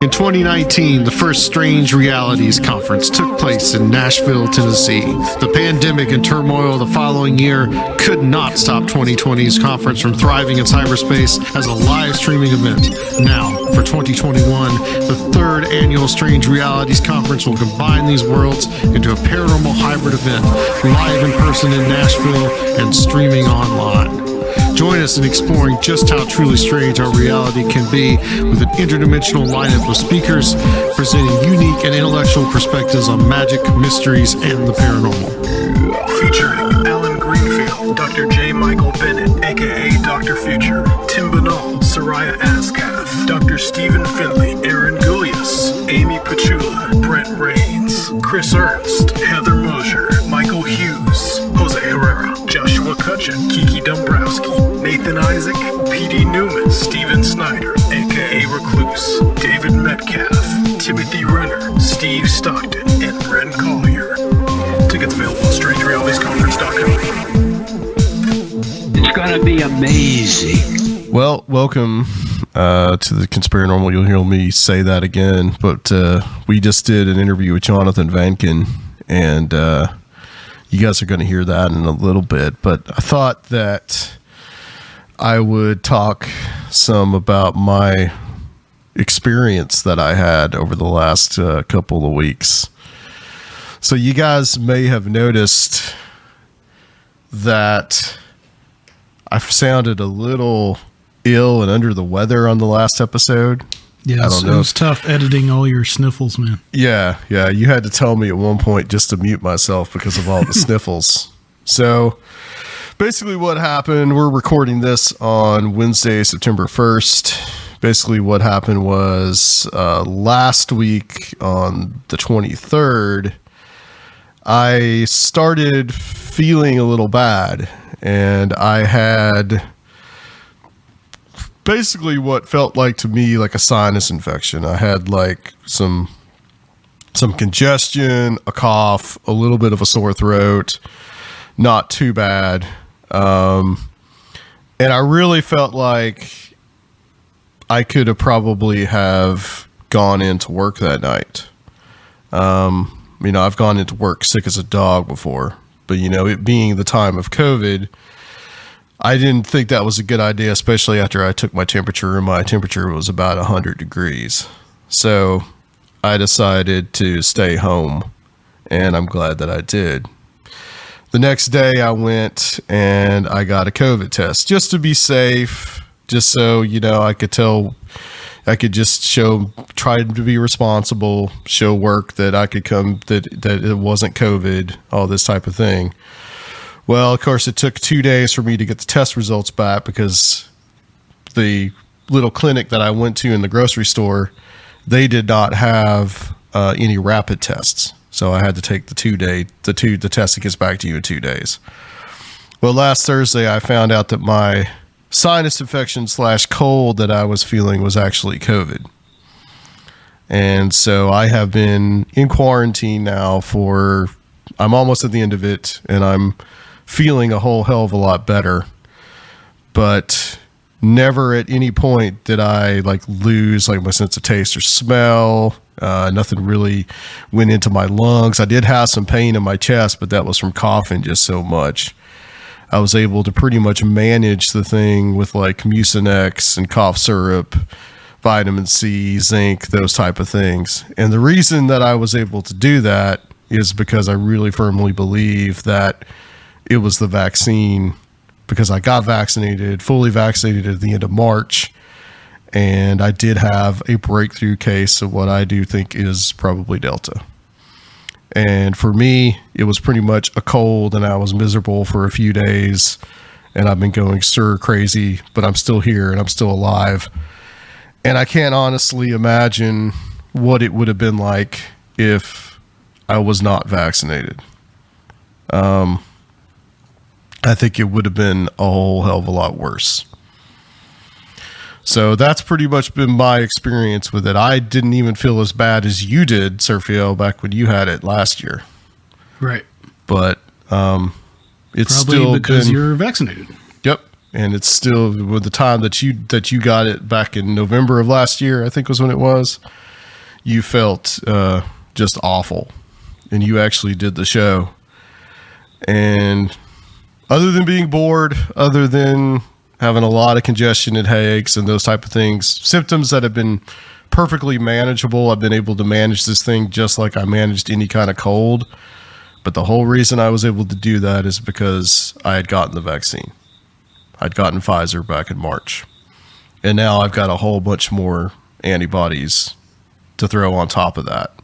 In 2019, the first Strange Realities Conference took place in Nashville, Tennessee. The pandemic and turmoil the following year could not stop 2020's conference from thriving in cyberspace as a live streaming event. Now, for 2021, the third annual Strange Realities Conference will combine these worlds into a paranormal hybrid event, live in person in Nashville and streaming online. Join us in exploring just how truly strange our reality can be with an interdimensional lineup of speakers presenting unique and intellectual perspectives on magic, mysteries, and the paranormal. Featuring Alan Greenfield, Dr. J. Michael Bennett, a.k.a. Dr. Future, Tim Banal, Soraya Ascaf, Dr. Stephen Finley, Aaron Gullius, Amy Pachula, Brent Rains, Chris Ernst, Heather Mosier, Michael Hughes, Jose Herrera, Joshua Cutchin, Kiki Dombrowski, Nathan Isaac, P.D. Newman, Steven Snyder, a.k.a. Recluse, David Metcalf, Timothy Renner, Steve Stockton, and Ren Collier. Tickets available at strangerealities.com. It's going to be amazing. Well, welcome to the Conspirinormal. You'll hear me say that again, but we just did an interview with Jonathan Vankin, and you guys are going to hear that in a little bit. But I thought that I would talk some about my experience that I had over the last couple of weeks. So you guys may have noticed that I've sounded a little ill and under the weather on the last episode. Yeah, I don't know. It was tough editing all your sniffles, man. Yeah. You had to tell me at one point just to mute myself because of all the sniffles. So basically what happened, we're recording this on Wednesday, September 1st. Basically what happened was last week on the 23rd, I started feeling a little bad, and I had basically what felt like to me like a sinus infection. I had like some congestion, a cough, a little bit of a sore throat, not too bad. And I really felt like I could have probably have gone into work that night. I've gone into work sick as a dog before, but it being the time of COVID, I didn't think that was a good idea, especially after I took my temperature, and my temperature was about 100 degrees. So I decided to stay home, and I'm glad that I did. The next day I went and I got a COVID test just to be safe, just so, I could try to be responsible, show work that I could come, that it wasn't COVID, all this type of thing. Well, of course, it took 2 days for me to get the test results back because the little clinic that I went to in the grocery store, they did not have any rapid tests. So I had to take the test that gets back to you in 2 days. Well, last Thursday, I found out that my sinus infection / cold that I was feeling was actually COVID. And so I have been in quarantine now I'm almost at the end of it, and I'm feeling a whole hell of a lot better, but never at any point did I lose my sense of taste or smell. Nothing really went into my lungs. I did have some pain in my chest, but that was from coughing just so much. I was able to pretty much manage the thing with Mucinex and cough syrup, vitamin C, zinc, those type of things. And the reason that I was able to do that is because I really firmly believe that it was the vaccine, because I got fully vaccinated at the end of March, and I did have a breakthrough case of what I do think is probably Delta. And for me, it was pretty much a cold, and I was miserable for a few days, and I've been going stir crazy, but I'm still here and I'm still alive. And I can't honestly imagine what it would have been like if I was not vaccinated. I think it would have been a whole hell of a lot worse. So that's pretty much been my experience with it. I didn't even feel as bad as you did, Sergio, back when you had it last year. Right. But it's probably still because you're vaccinated. Yep. And it's still with the time that you got it back in November of last year, I think was when it was. you felt just awful, and you actually did the show. And other than being bored, other than having a lot of congestion and headaches and those type of things, symptoms that have been perfectly manageable, I've been able to manage this thing just like I managed any kind of cold. But the whole reason I was able to do that is because I had gotten the vaccine. I'd gotten Pfizer back in March. And now I've got a whole bunch more antibodies to throw on top of that.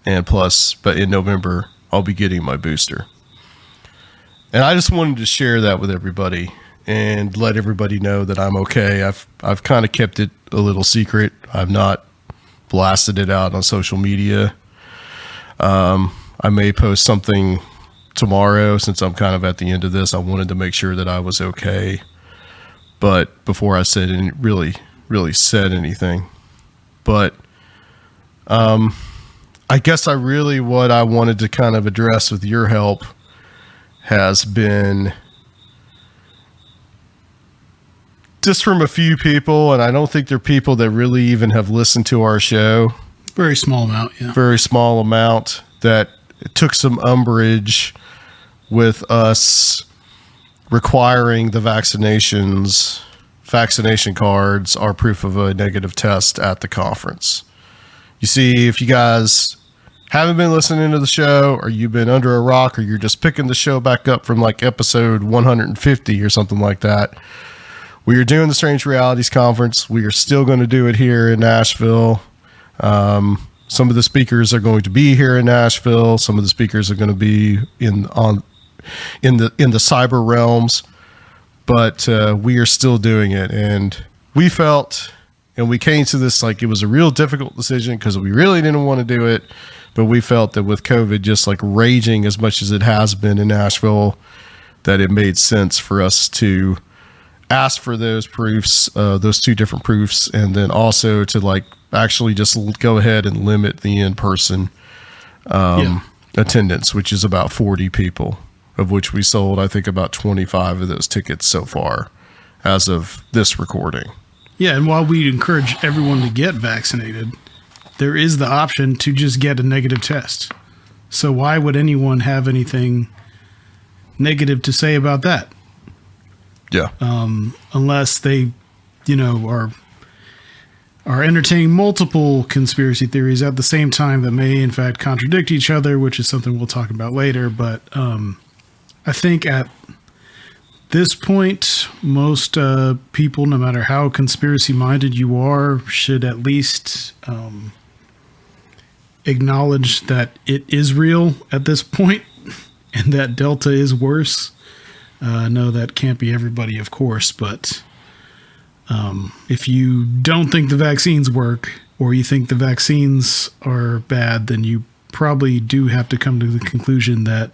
And plus, but in November, I'll be getting my booster. And I just wanted to share that with everybody and let everybody know that I'm okay. I've kind of kept it a little secret. I've not blasted it out on social media. I may post something tomorrow since I'm kind of at the end of this. I wanted to make sure that I was okay. But before I said any, really said anything. But I guess what I wanted to kind of address with your help has been just from a few people, and I don't think they're people that really even have listened to our show. Very small amount, yeah. Very small amount that took some umbrage with us requiring the vaccination cards, our proof of a negative test at the conference. You see, if you guys haven't been listening to the show, or you've been under a rock, or you're just picking the show back up from like episode 150 or something like that, we are doing the Strange Realities Conference. We are still going to do it here in Nashville. Some of the speakers are going to be here in Nashville. Some of the speakers are going to be in the cyber realms, but we are still doing it. And we felt, and we came to this like it was a real difficult decision because we really didn't want to do it, but we felt that with COVID just like raging as much as it has been in Nashville, that it made sense for us to ask for those proofs, those two different proofs, and then also to like actually just go ahead and limit the in-person attendance, which is about 40 people, of which we sold, I think, about 25 of those tickets so far as of this recording. Yeah, and while we encourage everyone to get vaccinated, there is the option to just get a negative test. So why would anyone have anything negative to say about that? Yeah. Unless they, are entertaining multiple conspiracy theories at the same time that may in fact contradict each other, which is something we'll talk about later. But I think at this point, most people, no matter how conspiracy minded you are, should at least acknowledge that it is real at this point and that Delta is worse. No, that can't be everybody, of course, but if you don't think the vaccines work or you think the vaccines are bad, then you probably do have to come to the conclusion that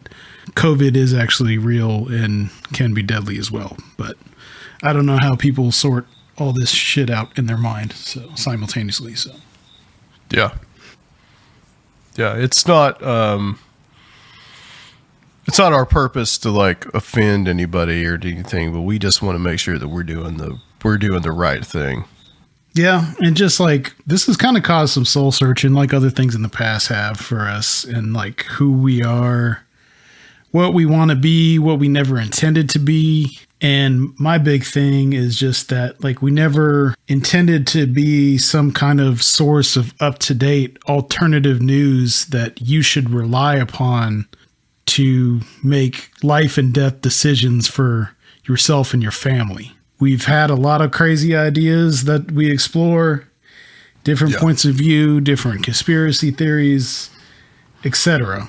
COVID is actually real and can be deadly as well. But I don't know how people sort all this shit out in their mind simultaneously. So yeah, it's not our purpose to like offend anybody or anything, but we just want to make sure that we're doing the right thing. Yeah, and just like this has kind of caused some soul searching, like other things in the past have for us, and like who we are, what we want to be, what we never intended to be. And my big thing is just that like we never intended to be some kind of source of up-to-date alternative news that you should rely upon to make life and death decisions for yourself and your family. We've had a lot of crazy ideas that we explore, different points of view, different conspiracy theories, etc.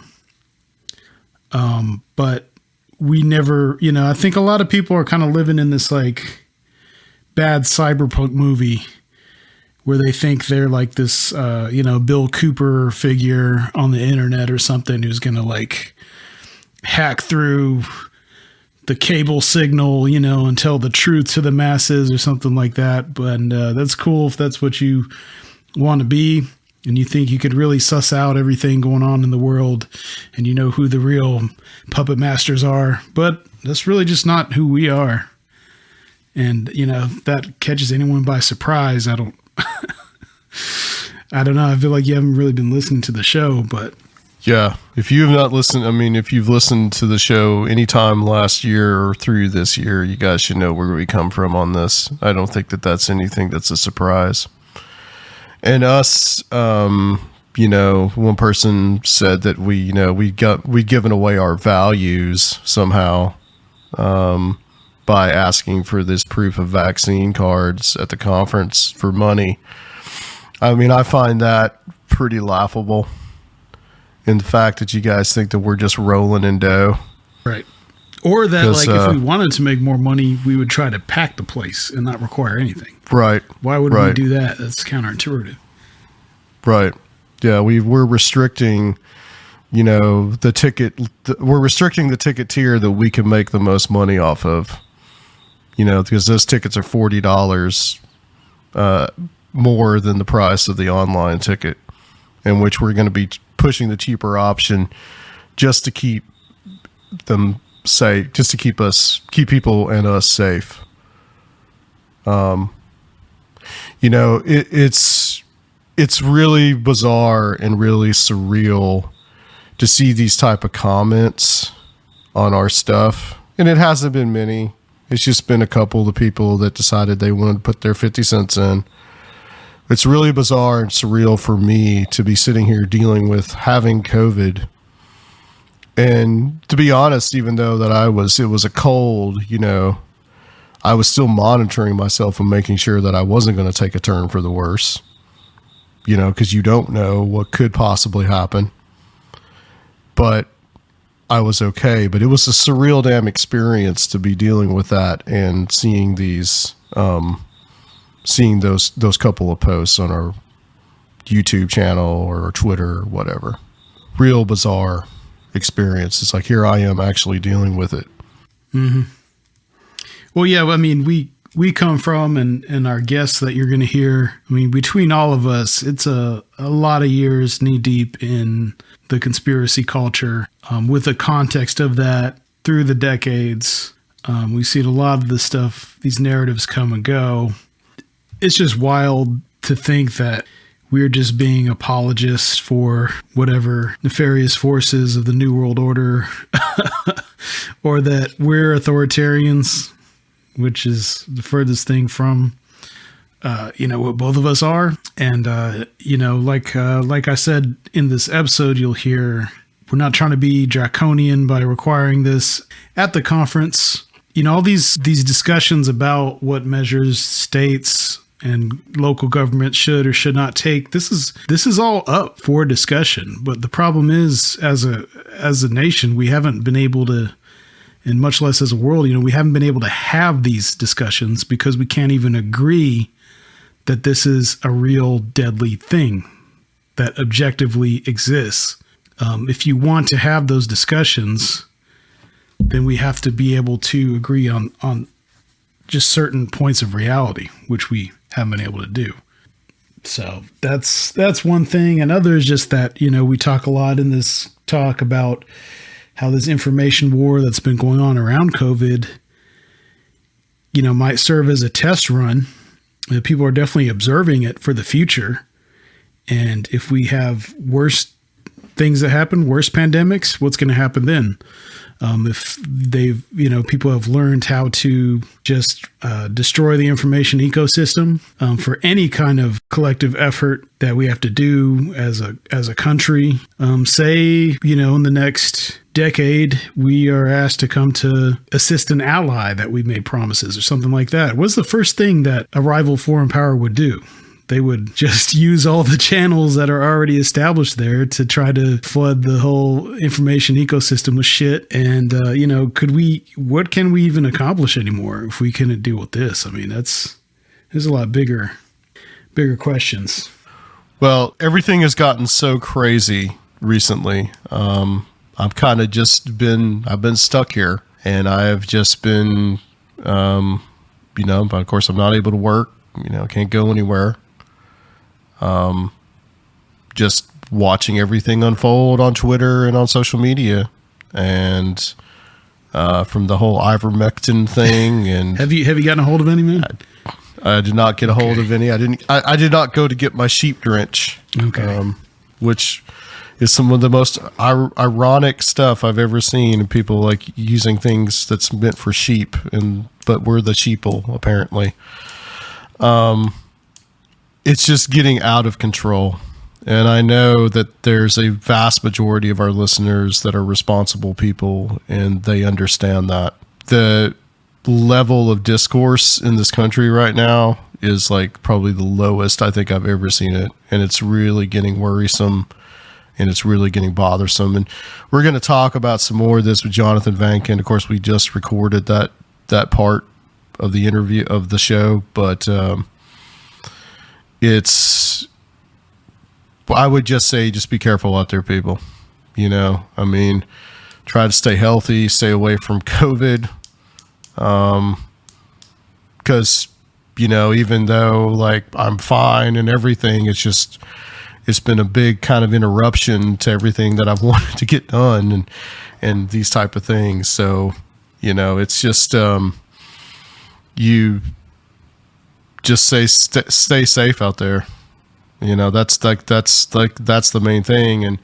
But we never, I think a lot of people are kind of living in this like bad cyberpunk movie where they think they're like this, Bill Cooper figure on the internet or something who's going to like hack through the cable signal, and tell the truth to the masses or something like that. But that's cool if that's what you want to be and you think you could really suss out everything going on in the world and you know who the real puppet masters are. But that's really just not who we are. And, if that catches anyone by surprise, I I don't know. I feel like you haven't really been listening to the show, but Yeah. If you have not listened, I mean, if you've listened to the show anytime last year or through this year, you guys should know where we come from on this. I don't think that that's anything that's a surprise. And us, one person said that we'd given away our values somehow, by asking for this proof of vaccine cards at the conference for money. I mean, I find that pretty laughable. In the fact that you guys think that we're just rolling in dough. right. Or that like if we wanted to make more money, we would try to pack the place and not require anything. Right. Why would we do that? That's counterintuitive. Right. Yeah, we're restricting, the ticket. We're restricting the ticket tier that we can make the most money off of. Because those tickets are $40 more than the price of the online ticket, in which we're going to be pushing the cheaper option just to keep them safe, just to keep people and us safe. It's really bizarre and really surreal to see these type of comments on our stuff. And it hasn't been many. It's just been a couple of the people that decided they wanted to put their 50 cents in. It's really bizarre and surreal for me to be sitting here dealing with having COVID. And to be honest, even though that it was a cold, I was still monitoring myself and making sure that I wasn't going to take a turn for the worse, because you don't know what could possibly happen. But I was okay. But it was a surreal damn experience to be dealing with that and seeing these, seeing those couple of posts on our YouTube channel or Twitter or whatever. Real bizarre experience. It's like, here I am actually dealing with it. Mm-hmm. Well, yeah, I mean, we come from, and our guests that you're going to hear, I mean, between all of us, it's a lot of years knee deep in the conspiracy culture. With the context of that through the decades, we've seen a lot of the stuff, these narratives come and go. It's just wild to think that we're just being apologists for whatever nefarious forces of the New World Order, or that we're authoritarians, which is the furthest thing from, what both of us are. And, like I said in this episode, you'll hear we're not trying to be draconian by requiring this at the conference. All these discussions about what measures states and local government should or should not take. This is all up for discussion. But the problem is, as a nation, we haven't been able to, and much less as a world, we haven't been able to have these discussions because we can't even agree that this is a real deadly thing that objectively exists. If you want to have those discussions, then we have to be able to agree on just certain points of reality, which we haven't been able to do. So that's one thing. Another is just that, we talk a lot in this talk about how this information war that's been going on around COVID, might serve as a test run. People are definitely observing it for the future. And if we have worse things that happen, worse pandemics, what's going to happen then? If they've, people have learned how to just destroy the information ecosystem for any kind of collective effort that we have to do as a country. Say, in the next decade, we are asked to come to assist an ally that we made promises or something like that. What's the first thing that a rival foreign power would do? They would just use all the channels that are already established there to try to flood the whole information ecosystem with shit. And, what can we even accomplish anymore if we couldn't deal with this? I mean, there's a lot bigger questions. Well, everything has gotten so crazy recently. I've kind of I've been stuck here, and I have just been, but of course I'm not able to work, can't go anywhere. Just watching everything unfold on Twitter and on social media, and from the whole ivermectin thing. And have you gotten a hold of any, man? I did not get a hold of any. I did not go to get my sheep drench. Okay. Which is some of the most ironic stuff I've ever seen. People like using things that's meant for sheep, but we're the sheeple apparently. It's just getting out of control. And I know that there's a vast majority of our listeners that are responsible people, and they understand that. The level of discourse in this country right now is like probably the lowest I think I've ever seen it. And it's really getting worrisome, and it's really getting bothersome. And we're going to talk about some more of this with Jonathan Vankin. Of course, we just recorded that part of the interview of the show, but I would just say, just be careful out there, people. You know, I mean, try to stay healthy, stay away from COVID. Because, you know, even though like I'm fine and everything, it's been a big kind of interruption to everything that I've wanted to get done and these type of things. So, you know, it's just, you just stay safe out there. You know, that's the main thing. And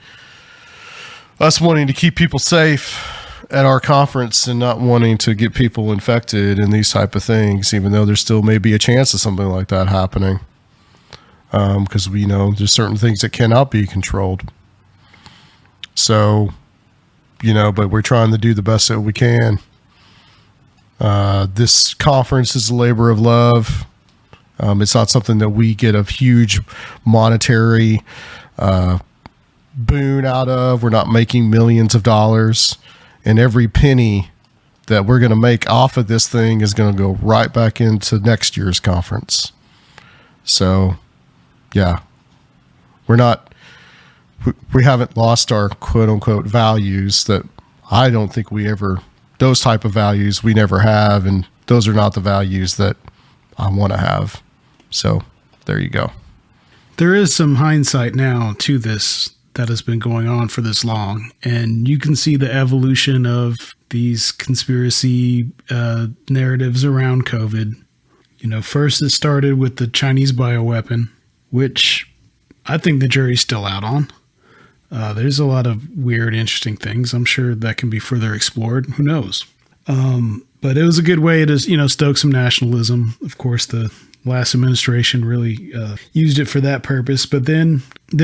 us wanting to keep people safe at our conference and not wanting to get people infected and these type of things, even though there still may be a chance of something like that happening. Because we know there's certain things that cannot be controlled. So, you know, but we're trying to do the best that we can. This conference is a labor of love. It's not something that we get a huge monetary boon out of. We're not making millions of dollars. And every penny that we're going to make off of this thing is going to go right back into next year's conference. So, yeah, we haven't lost our quote unquote values that I don't think those type of values we never have. And those are not the values that I want to have. So there you go. There is some hindsight now to this that has been going on for this long, and you can see the evolution of these conspiracy narratives around COVID. You know, first it started with the Chinese bioweapon, which I think the jury's still out on. There's a lot of weird, interesting things. I'm sure that can be further explored. Who knows? But it was a good way to, you know, stoke some nationalism. Of course, the last administration really used it for that purpose. But then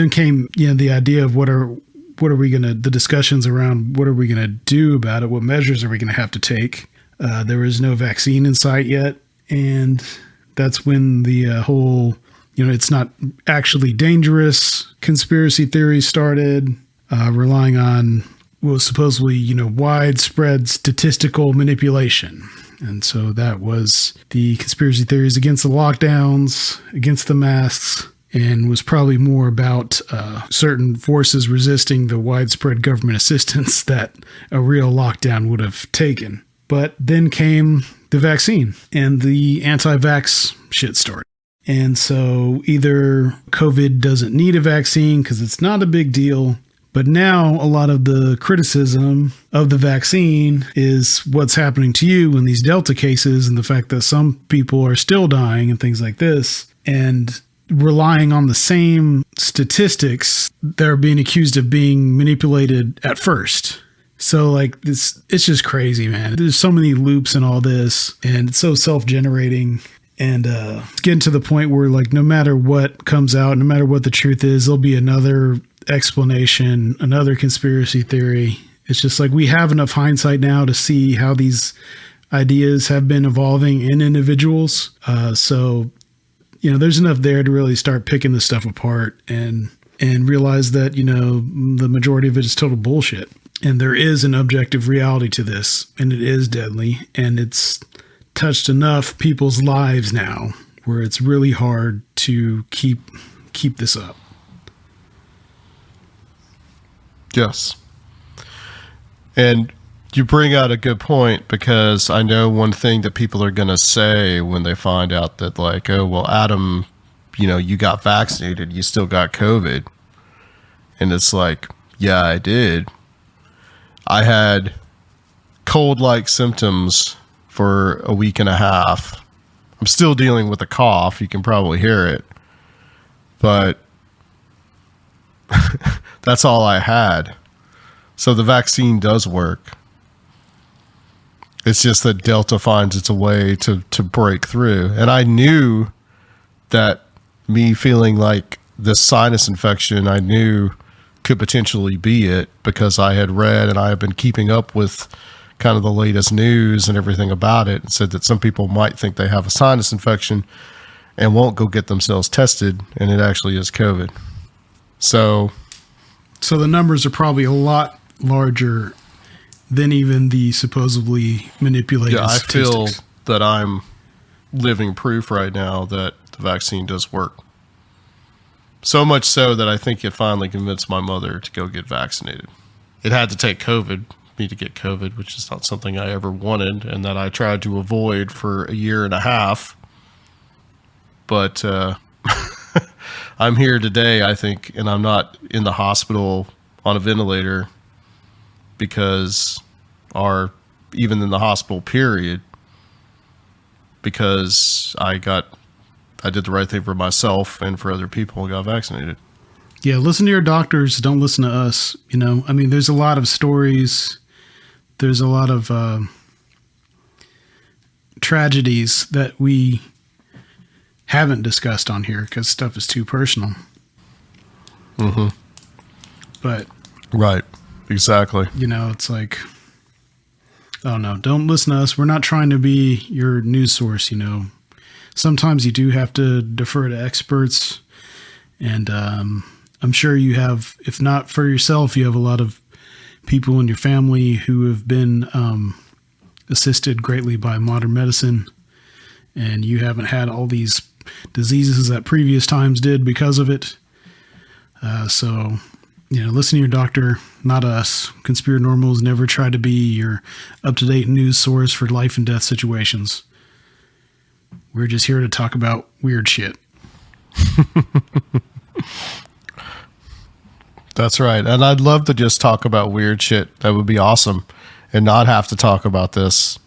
came, you know, the idea of the discussions around what are we going to do about it? What measures are we going to have to take? There was no vaccine in sight yet. And that's when the whole, you know, it's not actually dangerous conspiracy theories started, relying on what was supposedly, you know, widespread statistical manipulation. And so that was the conspiracy theories against the lockdowns, against the masks, and was probably more about certain forces resisting the widespread government assistance that a real lockdown would have taken. But then came the vaccine and the anti-vax shit started. And so either COVID doesn't need a vaccine because it's not a big deal, but now a lot of the criticism of the vaccine is what's happening to you in these Delta cases and the fact that some people are still dying and things like this, and relying on the same statistics that are being accused of being manipulated at first. So like this, it's just crazy, man. There's so many loops in all this, and it's so self-generating. And it's getting to the point where, like, no matter what comes out, no matter what the truth is, there'll be another explanation, another conspiracy theory. It's just like we have enough hindsight now to see how these ideas have been evolving in individuals. So, you know, there's enough there to really start picking this stuff apart and realize that, you know, the majority of it is total bullshit. And there is an objective reality to this, and it is deadly, and it's touched enough people's lives now where it's really hard to keep this up. Yes. And you bring out a good point, because I know one thing that people are going to say when they find out that, like, oh, well, Adam, you know, you got vaccinated, you still got COVID. And it's like, yeah, I did. I had cold-like symptoms for a week and a half. I'm still dealing with a cough. You can probably hear it. But that's all I had. So the vaccine does work. It's just that Delta finds its a way to break through. And I knew that me feeling like this sinus infection, I knew could potentially be it, because I had read and I have been keeping up with kind of the latest news and everything about it, and said that some people might think they have a sinus infection and won't go get themselves tested, and it actually is COVID. So the numbers are probably a lot larger than even the supposedly manipulated yeah, I feel statistics. that I'm living proof right now that the vaccine does work. So much so that I think it finally convinced my mother to go get vaccinated. It had to take me to get COVID, which is not something I ever wanted, and that I tried to avoid for a year and a half. But I'm here today, I think, and I'm not in the hospital on a ventilator because, or even in the hospital period, because I did the right thing for myself and for other people and got vaccinated. Yeah, listen to your doctors. Don't listen to us. You know, I mean, there's a lot of stories. There's a lot of tragedies that we haven't discussed on here because stuff is too personal. Mm-hmm. But right, exactly. You know, it's like, oh no, don't listen to us. We're not trying to be your news source. You know, sometimes you do have to defer to experts, and I'm sure you have, if not for yourself, you have a lot of people in your family who have been assisted greatly by modern medicine, and you haven't had all these diseases that previous times did because of it. So, you know, listen to your doctor, not us. Conspirinormals never try to be your up-to-date news source for life and death situations. We're just here to talk about weird shit. That's right. And I'd love to just talk about weird shit. That would be awesome. And not have to talk about this.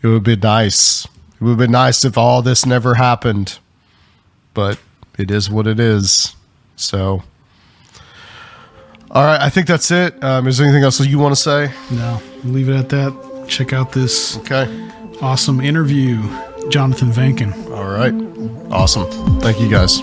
It would be nice. It would be nice if all this never happened. But it is what it is. So, all right. I think that's it. Is there anything else you want to say? No, leave it at that. Check out this Okay. awesome interview, Jonathan Vankin. All right. Awesome. Thank you guys.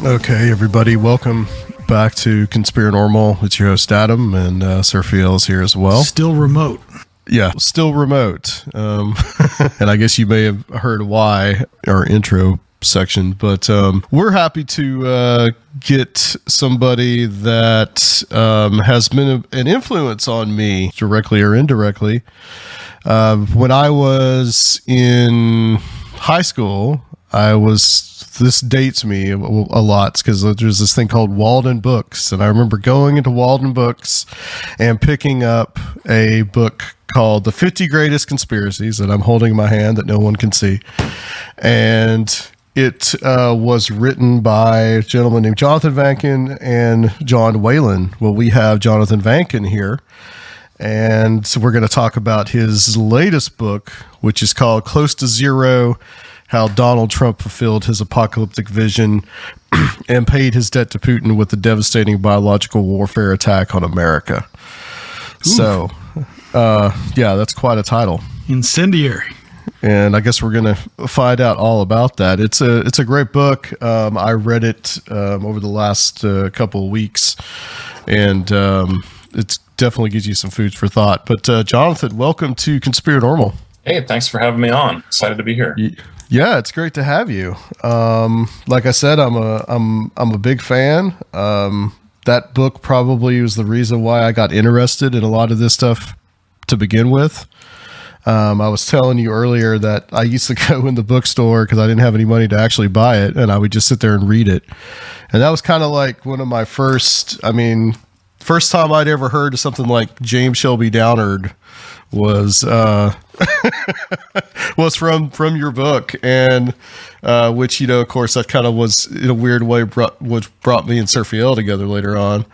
Okay, everybody, welcome back to Conspirinormal. It's your host, Adam, and Serfiel is here as well. Still remote. Yeah, still remote. And I guess you may have heard why, our intro section, but we're happy to get somebody that has been an influence on me, directly or indirectly. When I was in high school, this dates me a lot because there's this thing called Walden Books. And I remember going into Walden Books and picking up a book called The 50 Greatest Conspiracies that I'm holding in my hand that no one can see. And it was written by a gentleman named Jonathan Vankin and John Whalen. Well, we have Jonathan Vankin here. And so we're going to talk about his latest book, which is called Close to Zero: How Donald Trump Fulfilled His Apocalyptic Vision and Paid His Debt to Putin with the Devastating Biological Warfare Attack on America. Oof. So, yeah, that's quite a title. Incendiary. And I guess we're going to find out all about that. It's a great book. I read it over the last couple of weeks, and it definitely gives you some food for thought. But Jonathan, welcome to Conspirinormal. Hey, thanks for having me on. Excited to be here. Yeah, it's great to have you. Like I said, I'm a big fan. That book probably was the reason why I got interested in a lot of this stuff to begin with. I was telling you earlier that I used to go in the bookstore because I didn't have any money to actually buy it, and I would just sit there and read it. And that was kind of like one of my first time I'd ever heard of something like James Shelby Downard was was from your book, and which, you know, of course, that kind of was in a weird way brought me and Serfiel together later on.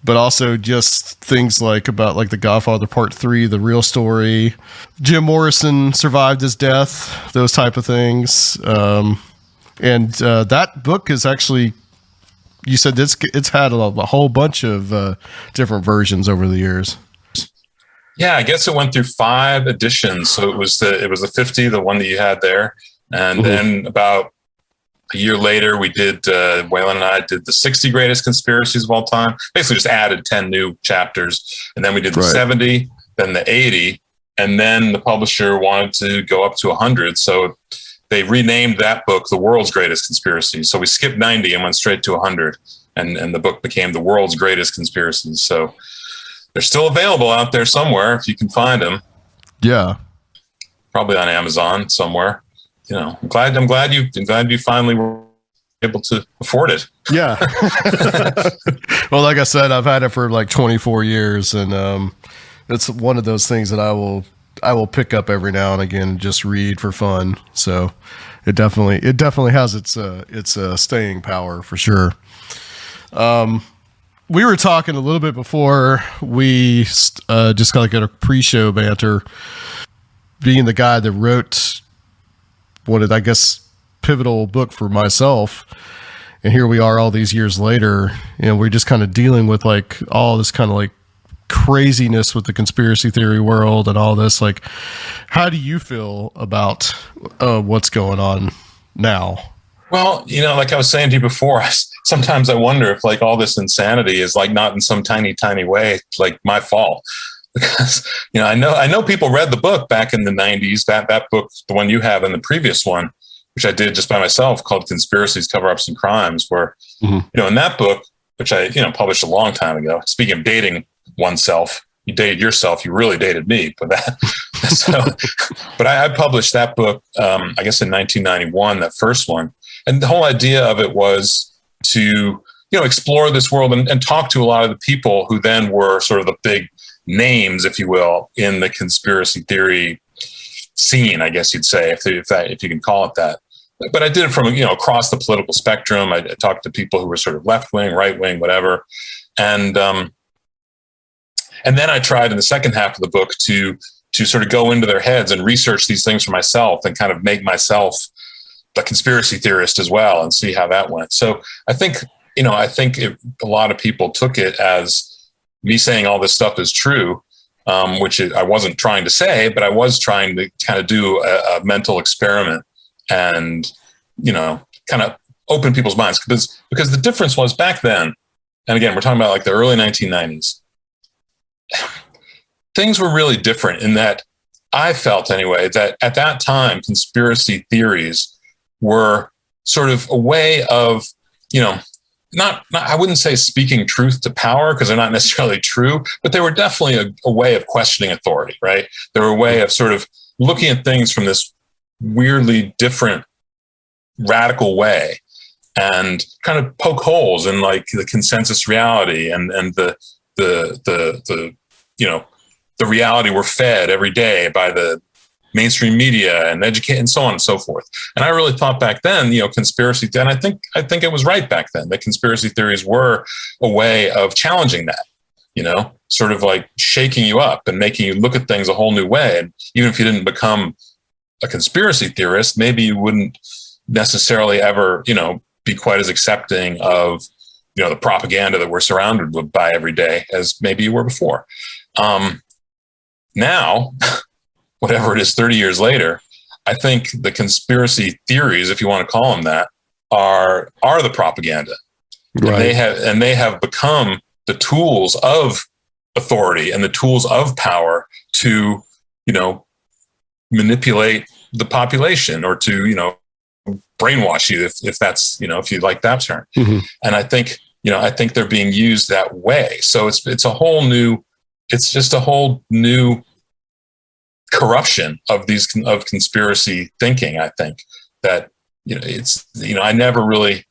but also just things like about like The Godfather Part 3, the real story, Jim Morrison survived his death, those type of things. And that book is actually, you said it's had a whole bunch of different versions over the years. Yeah, I guess it went through 5 editions. So it was the 50, the one that you had there. And then about a year later, we did, Waylon and I did the 60 greatest conspiracies of all time. Basically just added 10 new chapters. And then we did the 70, then the 80. And then the publisher wanted to go up to 100. So they renamed that book The World's Greatest Conspiracies. So we skipped 90 and went straight to 100. And the book became The World's Greatest Conspiracies. So they're still available out there somewhere if you can find them. Yeah. Probably on Amazon somewhere. You know, I'm glad you finally were able to afford it. Yeah. Well, like I said, I've had it for like 24 years, and it's one of those things that I will pick up every now and again and just read for fun. So it definitely has its staying power for sure. We were talking a little bit before we just kind of get a pre-show banter. Being the guy that wrote one of, I guess, pivotal book for myself, and here we are all these years later, and we're just kind of dealing with like all this kind of like craziness with the conspiracy theory world and all this. Like, how do you feel about what's going on now? Well, you know, like I was saying to you before, sometimes I wonder if like all this insanity is like not in some tiny way like my fault. Because, you know, I know people read the book back in the 90s, that book, the one you have and the previous one, which I did just by myself, called Conspiracies, Cover-Ups, and Crimes, where, you know, in that book, which I, you know, published a long time ago, speaking of dating oneself, you dated yourself, you really dated me. But but I published that book, I guess in 1991, that first one. And the whole idea of it was to, you know, explore this world and talk to a lot of the people who then were sort of the big names, if you will, in the conspiracy theory scene, I guess you'd say, if you can call it that. But I did it from, you know, across the political spectrum. I talked to people who were sort of left wing, right wing, whatever, and then I tried in the second half of the book to sort of go into their heads and research these things for myself and kind of make myself a conspiracy theorist as well and see how that went. So I think a lot of people took it as me saying all this stuff is true, which I wasn't trying to say, but I was trying to kind of do a mental experiment and, you know, kind of open people's minds. Because the difference was back then, and again, we're talking about like the early 1990s, things were really different in that I felt anyway, that at that time, conspiracy theories were sort of a way of, you know, not I wouldn't say speaking truth to power, because they're not necessarily true, but they were definitely a way of questioning authority, right? They were a way of sort of looking at things from this weirdly different, radical way and kind of poke holes in like the consensus reality and the you know, the reality we're fed every day by the mainstream media and educate and so on and so forth. And I really thought back then, you know, conspiracy, and I think it was right back then that conspiracy theories were a way of challenging that, you know, sort of like shaking you up and making you look at things a whole new way. And even if you didn't become a conspiracy theorist, maybe you wouldn't necessarily ever, you know, be quite as accepting of, you know, the propaganda that we're surrounded by every day as maybe you were before. Now, whatever it is, 30 years later, I think the conspiracy theories, if you want to call them that, are the propaganda. Right. And they have become the tools of authority and the tools of power to, you know, manipulate the population or to, you know, brainwash you if that's, you know, if you like that term. Mm-hmm. And I think they're being used that way. So it's just a whole new corruption of conspiracy thinking. I think that, you know, it's, you know, I never really,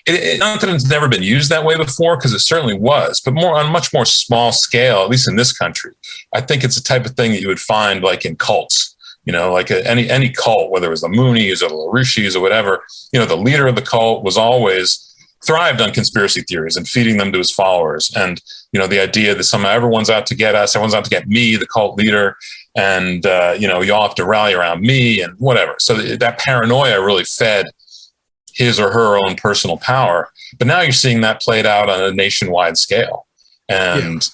not that it's never been used that way before, because it certainly was, but more on much more small scale, at least in this country. I think it's the type of thing that you would find like in cults, you know, like any cult, whether it was the Moonies or the LaRouches or whatever, you know, the leader of the cult was always thrived on conspiracy theories and feeding them to his followers. And, the idea that somehow everyone's out to get us, everyone's out to get me, the cult leader, and, you all have to rally around me and whatever. So that paranoia really fed his or her own personal power. But now you're seeing that played out on a nationwide scale. And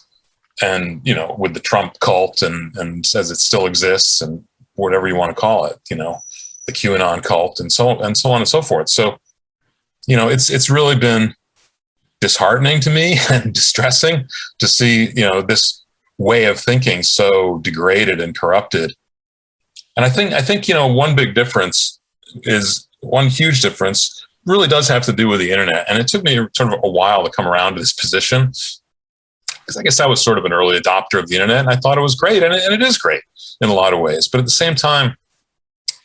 with the Trump cult and says it still exists and whatever you want to call it, the QAnon cult and so on and so forth. So, it's really been disheartening to me and distressing to see, this way of thinking so degraded and corrupted. And I think, one huge difference really does have to do with the internet. And it took me sort of a while to come around to this position, because I guess I was sort of an early adopter of the internet and I thought it was great. And it is great in a lot of ways, but at the same time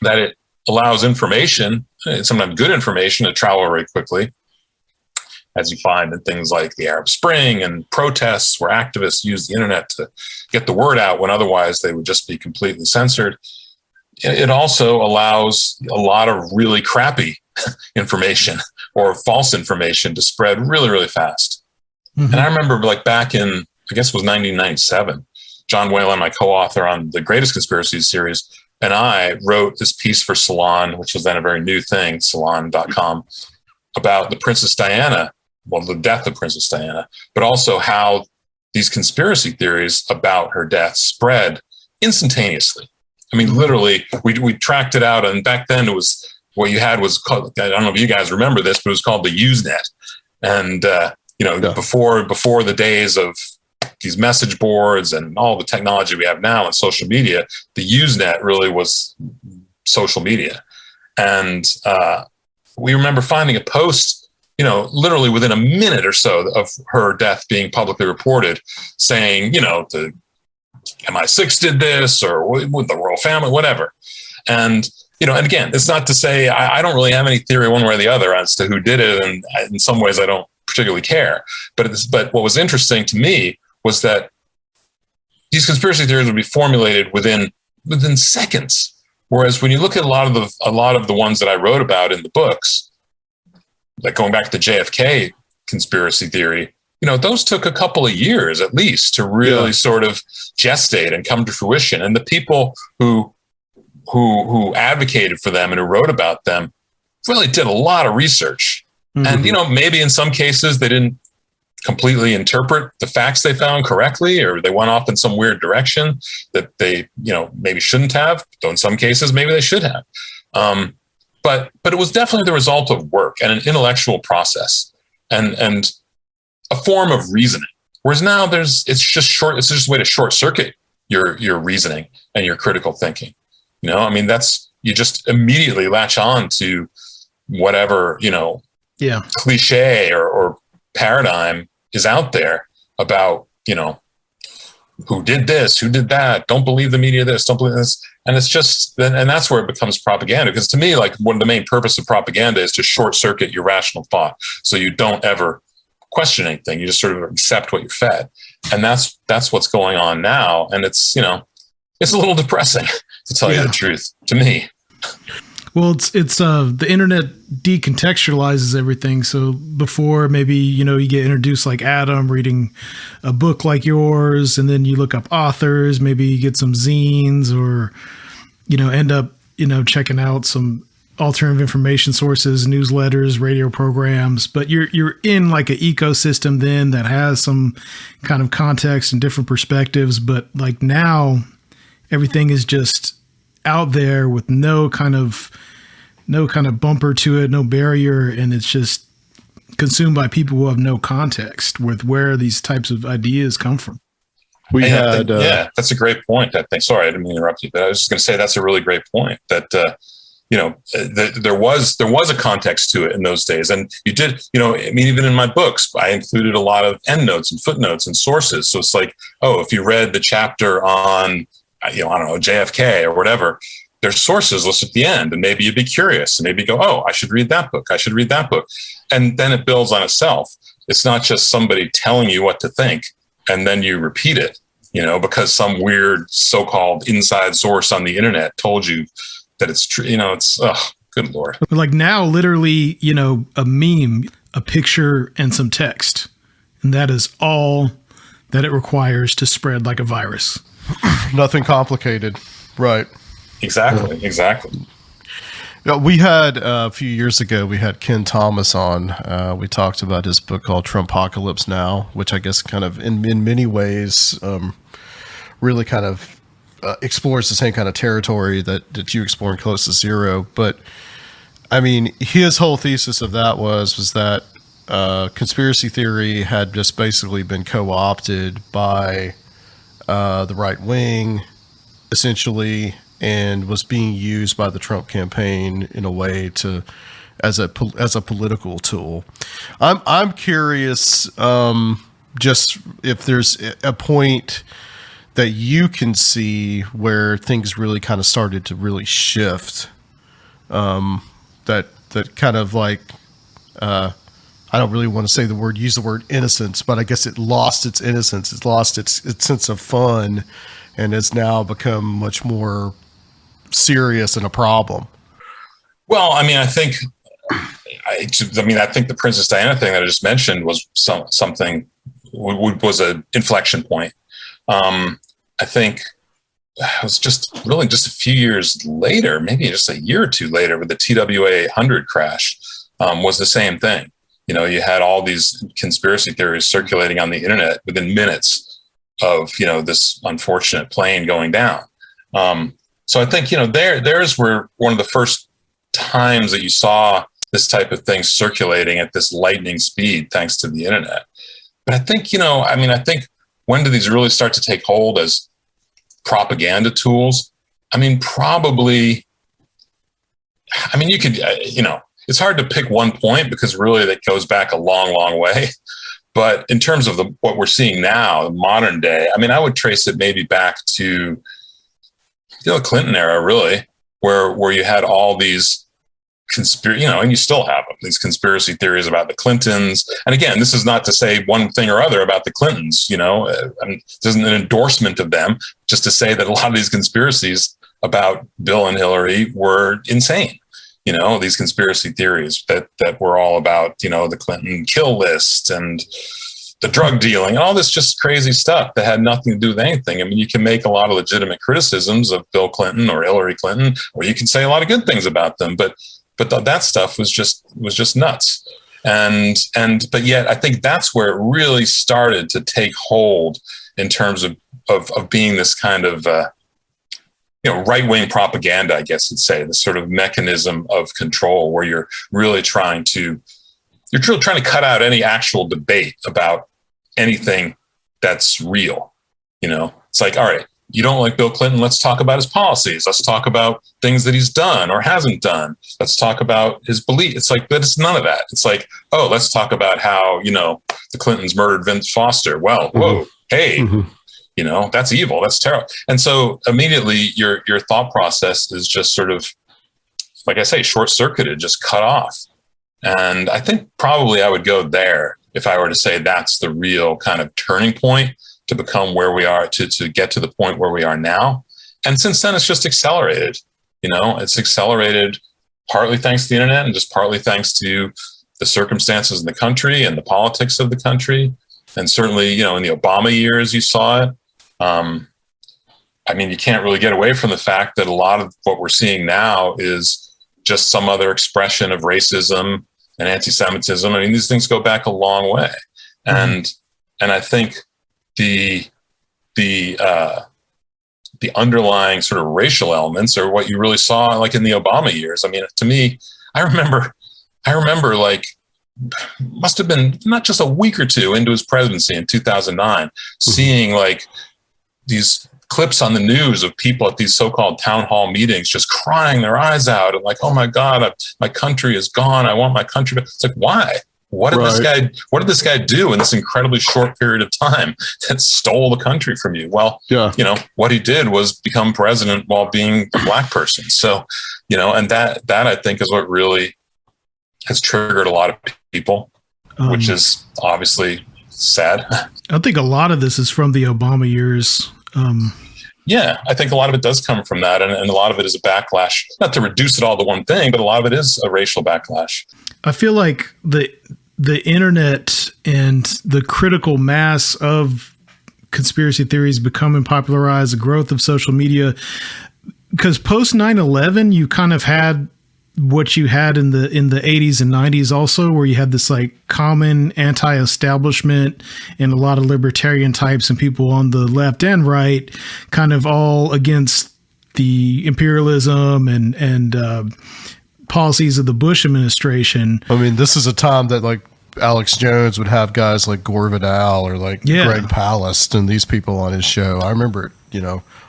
that it allows information, sometimes good information, to travel very quickly, as you find in things like the Arab Spring and protests where activists use the internet to get the word out when otherwise they would just be completely censored. It also allows a lot of really crappy information or false information to spread really, really fast. Mm-hmm. And I remember back in, I guess it was 1997, John Whalen, my co-author on the Greatest Conspiracies series, and I wrote this piece for Salon, which was then a very new thing, salon.com, about the Princess Diana, the death of Princess Diana, but also how these conspiracy theories about her death spread instantaneously. I mean, literally, we tracked it out, and back then it was, what you had was called, I don't know if you guys remember this, but it was called the Usenet. And, before the days of these message boards and all the technology we have now and social media, the Usenet really was social media. And we remember finding a post, literally within a minute or so of her death being publicly reported, saying, the MI6 did this, or with the royal family, whatever. And, and again, it's not to say I don't really have any theory one way or the other as to who did it. And in some ways I don't particularly care. But what was interesting to me was that these conspiracy theories would be formulated within seconds. Whereas when you look at a lot of the ones that I wrote about in the books, like going back to the JFK conspiracy theory, those took a couple of years at least to really sort of gestate and come to fruition. And the people who advocated for them and who wrote about them really did a lot of research. Mm-hmm. And, maybe in some cases they didn't completely interpret the facts they found correctly, or they went off in some weird direction that they, maybe shouldn't have. Though in some cases, maybe they should have. But it was definitely the result of work and an intellectual process and a form of reasoning. Whereas now it's just a way to short circuit your reasoning and your critical thinking. You just immediately latch on to whatever, cliche or paradigm is out there about, who did this, who did that, don't believe the media this, don't believe this. And it's just, and that's where it becomes propaganda. Because to me, one of the main purpose of propaganda is to short circuit your rational thought. So you don't ever question anything. You just sort of accept what you're fed. And that's what's going on now. And it's, it's a little depressing, to tell you the truth, to me. Well, it's the internet decontextualizes everything. So before, maybe, you get introduced like Adam reading a book like yours, and then you look up authors, maybe you get some zines, or, end up, checking out some alternative information sources, newsletters, radio programs. But you're in like an ecosystem then that has some kind of context and different perspectives. But like now, everything is just out there with no kind of bumper to it, no barrier, and it's just consumed by people who have no context with where these types of ideas come from. That's a great point. I think. Sorry, I didn't mean to interrupt you, but I was just going to say that's a really great point. That there was a context to it in those days, and you did. Even in my books, I included a lot of endnotes and footnotes and sources. So it's like, if you read the chapter on, I don't know, JFK or whatever, there's sources listed at the end, and maybe you'd be curious and maybe go, I should read that book. I should read that book. And then it builds on itself. It's not just somebody telling you what to think and then you repeat it, because some weird so-called inside source on the internet told you that it's true. It's, good Lord. Like now, literally, a meme a picture and some text. And that is all that it requires to spread like a virus. Nothing complicated. Right. Exactly. We had a few years ago, we had Ken Thomas on. We talked about his book called Trumpocalypse Now, which I guess kind of in many ways really kind of explores the same kind of territory that you explore in Close to Zero. But I mean, his whole thesis of that was that conspiracy theory had just basically been co-opted by the right wing, essentially, and was being used by the Trump campaign in a way as a political tool. I'm curious, just if there's a point that you can see where things really kind of started to really shift. That kind of like, I don't really want to use the word innocence, but I guess it lost its innocence. It's lost its sense of fun, and has now become much more serious and a problem. Well, I mean, I think the Princess Diana thing that I just mentioned was something was an inflection point. I think it was just a few years later, maybe just a year or two later, with the TWA 800 crash, was the same thing. You know, you had all these conspiracy theories circulating on the internet within minutes of, this unfortunate plane going down. So I think, there's were one of the first times that you saw this type of thing circulating at this lightning speed, thanks to the internet. But I think, I think when do these really start to take hold as propaganda tools? I mean, probably, you could, it's hard to pick one point because really that goes back a long, long way. But in terms of what we're seeing now, modern day, I would trace it maybe back to the Clinton era, really, where you had all these and you still have them, these conspiracy theories about the Clintons. And again, this is not to say one thing or other about the Clintons, this isn't an endorsement of them, just to say that a lot of these conspiracies about Bill and Hillary were insane. These conspiracy theories that were all about, the Clinton kill list and the drug dealing and all this just crazy stuff that had nothing to do with anything. You can make a lot of legitimate criticisms of Bill Clinton or Hillary Clinton, or you can say a lot of good things about them, but that stuff was just nuts. But yet I think that's where it really started to take hold in terms of being this kind of, right-wing propaganda, I guess you'd say, this sort of mechanism of control where you're really trying to cut out any actual debate about anything that's real. It's like, all right, you don't like Bill Clinton, let's talk about his policies. Let's talk about things that he's done or hasn't done. Let's talk about his belief. It's like, but it's none of that. It's like, oh, let's talk about how, the Clintons murdered Vince Foster. Well, whoa, hey, that's evil. That's terrible. And so immediately your thought process is just sort of, like I say, short-circuited, just cut off. And I think probably I would go there if I were to say that's the real kind of turning point to become where we are, to get to the point where we are now. And since then, it's just accelerated. It's accelerated partly thanks to the internet and just partly thanks to the circumstances in the country and the politics of the country. And certainly, in the Obama years, you saw it. You can't really get away from the fact that a lot of what we're seeing now is just some other expression of racism and anti-Semitism. These things go back a long way. And I think the underlying sort of racial elements are what you really saw like in the Obama years. To me, I remember like, must have been not just a week or two into his presidency in 2009, seeing like these clips on the news of people at these so-called town hall meetings just crying their eyes out and like, oh my God, my country is gone. I want my country back. It's like, why? What did this guy do in this incredibly short period of time that stole the country from you? Well, what he did was become president while being a black person. So, and that I think is what really has triggered a lot of people, which is obviously sad. I think a lot of this is from the Obama years. Yeah, I think a lot of it does come from that. And a lot of it is a backlash, not to reduce it all to one thing, but a lot of it is a racial backlash. I feel like the internet and the critical mass of conspiracy theories becoming popularized, the growth of social media, because post 9/11, you kind of had what you had in the 80s and 90s also, where you had this like common anti-establishment and a lot of libertarian types and people on the left and right kind of all against the imperialism and policies of the Bush administration. I mean, this is a time that like Alex Jones would have guys like Gore Vidal or like Greg Palast and these people on his show. I remember,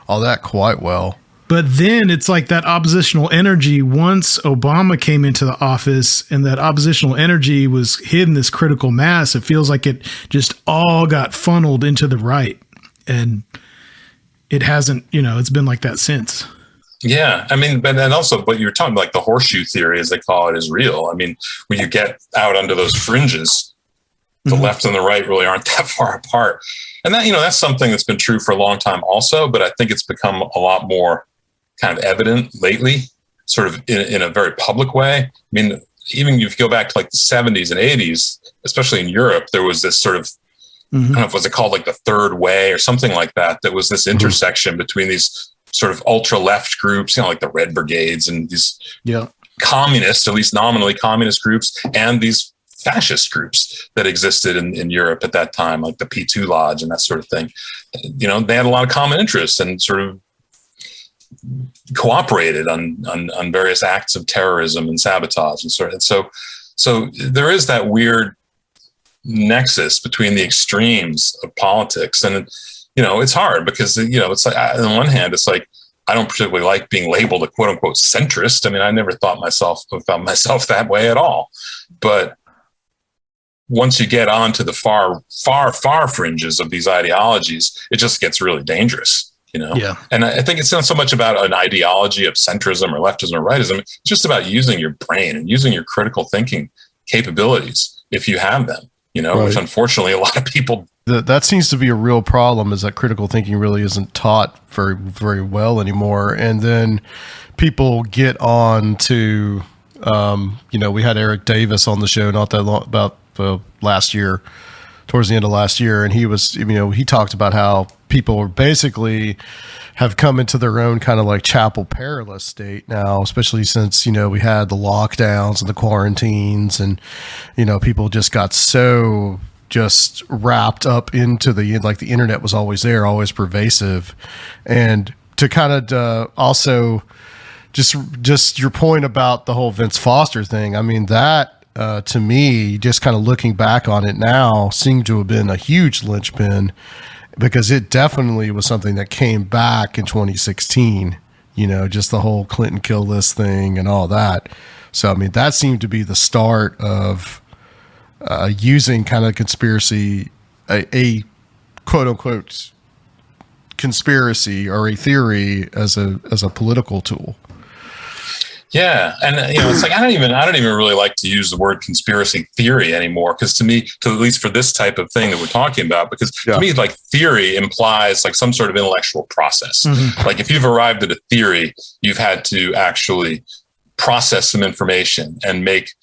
all that quite well. But then it's like that oppositional energy, once Obama came into the office and that oppositional energy was hidden this critical mass, it feels like it just all got funneled into the right. And it hasn't, it's been like that since. Yeah. I mean, but then also what you're talking about, like the horseshoe theory, as they call it, is real. I mean, when you get out under those fringes, the left and the right really aren't that far apart. And that, that's something that's been true for a long time also, but I think it's become a lot more kind of evident lately, sort of in a very public way. I mean, even if you go back to like the 70s and 80s, especially in Europe, there was this sort of, I don't know if was it called like the third way or something like that. That was this intersection between these sort of ultra left groups, like the Red Brigades and these communist, at least nominally communist groups, and these fascist groups that existed in Europe at that time, like the P2 Lodge and that sort of thing. They had a lot of common interests and sort of cooperated on various acts of terrorism and sabotage and sort of. So there is that weird nexus between the extremes of politics, and it's hard because it's like, on one hand, it's like I don't particularly like being labeled a quote unquote centrist. I mean, I never thought about myself that way at all, but once you get onto the far fringes of these ideologies, it just gets really dangerous. And I think it's not so much about an ideology of centrism or leftism or rightism. It's just about using your brain and using your critical thinking capabilities if you have them, right. Which unfortunately a lot of people. That seems to be a real problem, is that critical thinking really isn't taught very, very well anymore. And then people get on to, we had Eric Davis on the show not that long, about last year, towards the end of last year. And he was, he talked about how people are basically have come into their own kind of like chapel perilous state now, especially since, we had the lockdowns and the quarantines and, people just got so just wrapped up into the internet was always there, always pervasive. And to kind of also just your point about the whole Vince Foster thing. I mean, that, to me, just kind of looking back on it now, seemed to have been a huge linchpin, because it definitely was something that came back in 2016, just the whole Clinton kill list thing and all that. So, I mean, that seemed to be the start of using kind of conspiracy, a quote unquote conspiracy or a theory as a political tool. Yeah. And, it's like, I don't even really like to use the word conspiracy theory anymore. Cause to me, at least for this type of thing that we're talking about, because to me, like theory implies like some sort of intellectual process. Like if you've arrived at a theory, you've had to actually process some information and make,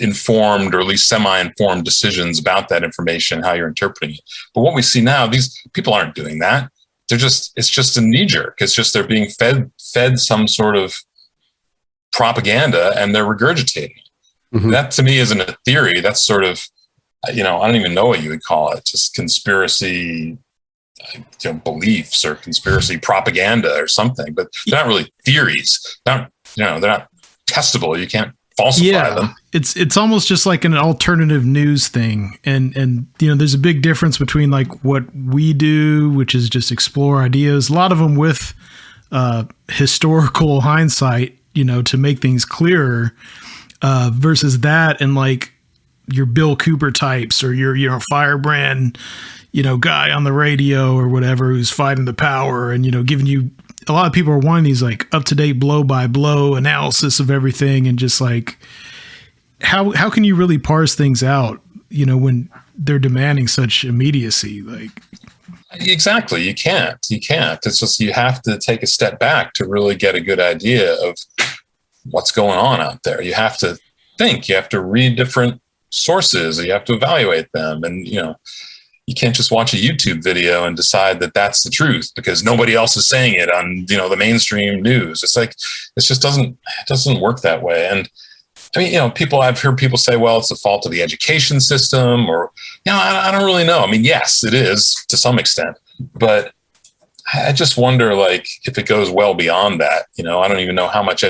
informed or at least semi-informed decisions about that information, how you're interpreting it. But what we see now, these people aren't doing that. It's just a knee jerk. It's just, they're being fed some sort of propaganda and they're regurgitating it. That to me isn't a theory. That's sort of, I don't even know what you would call it. Just conspiracy beliefs or conspiracy propaganda or something, but they're not really theories. They're not testable. You can't falsify them. It's almost just like an alternative news thing. And there's a big difference between like what we do, which is just explore ideas, a lot of them with historical hindsight, to make things clearer, versus that and like your Bill Cooper types or your firebrand, guy on the radio or whatever who's fighting the power and, giving you, a lot of people are wanting these like up to date blow by blow analysis of everything. And just like, how can you really parse things out, when they're demanding such immediacy? Like, exactly. You can't. It's just, you have to take a step back to really get a good idea of what's going on out there. You have to think, you have to read different sources, you have to evaluate them. And, you can't just watch a YouTube video and decide that that's the truth because nobody else is saying it on, the mainstream news. It's like, it doesn't work that way. And I mean, I've heard people say, well, it's the fault of the education system, or, I don't really know. I mean, yes, it is to some extent, but I just wonder, like, if it goes well beyond that. I don't even know how much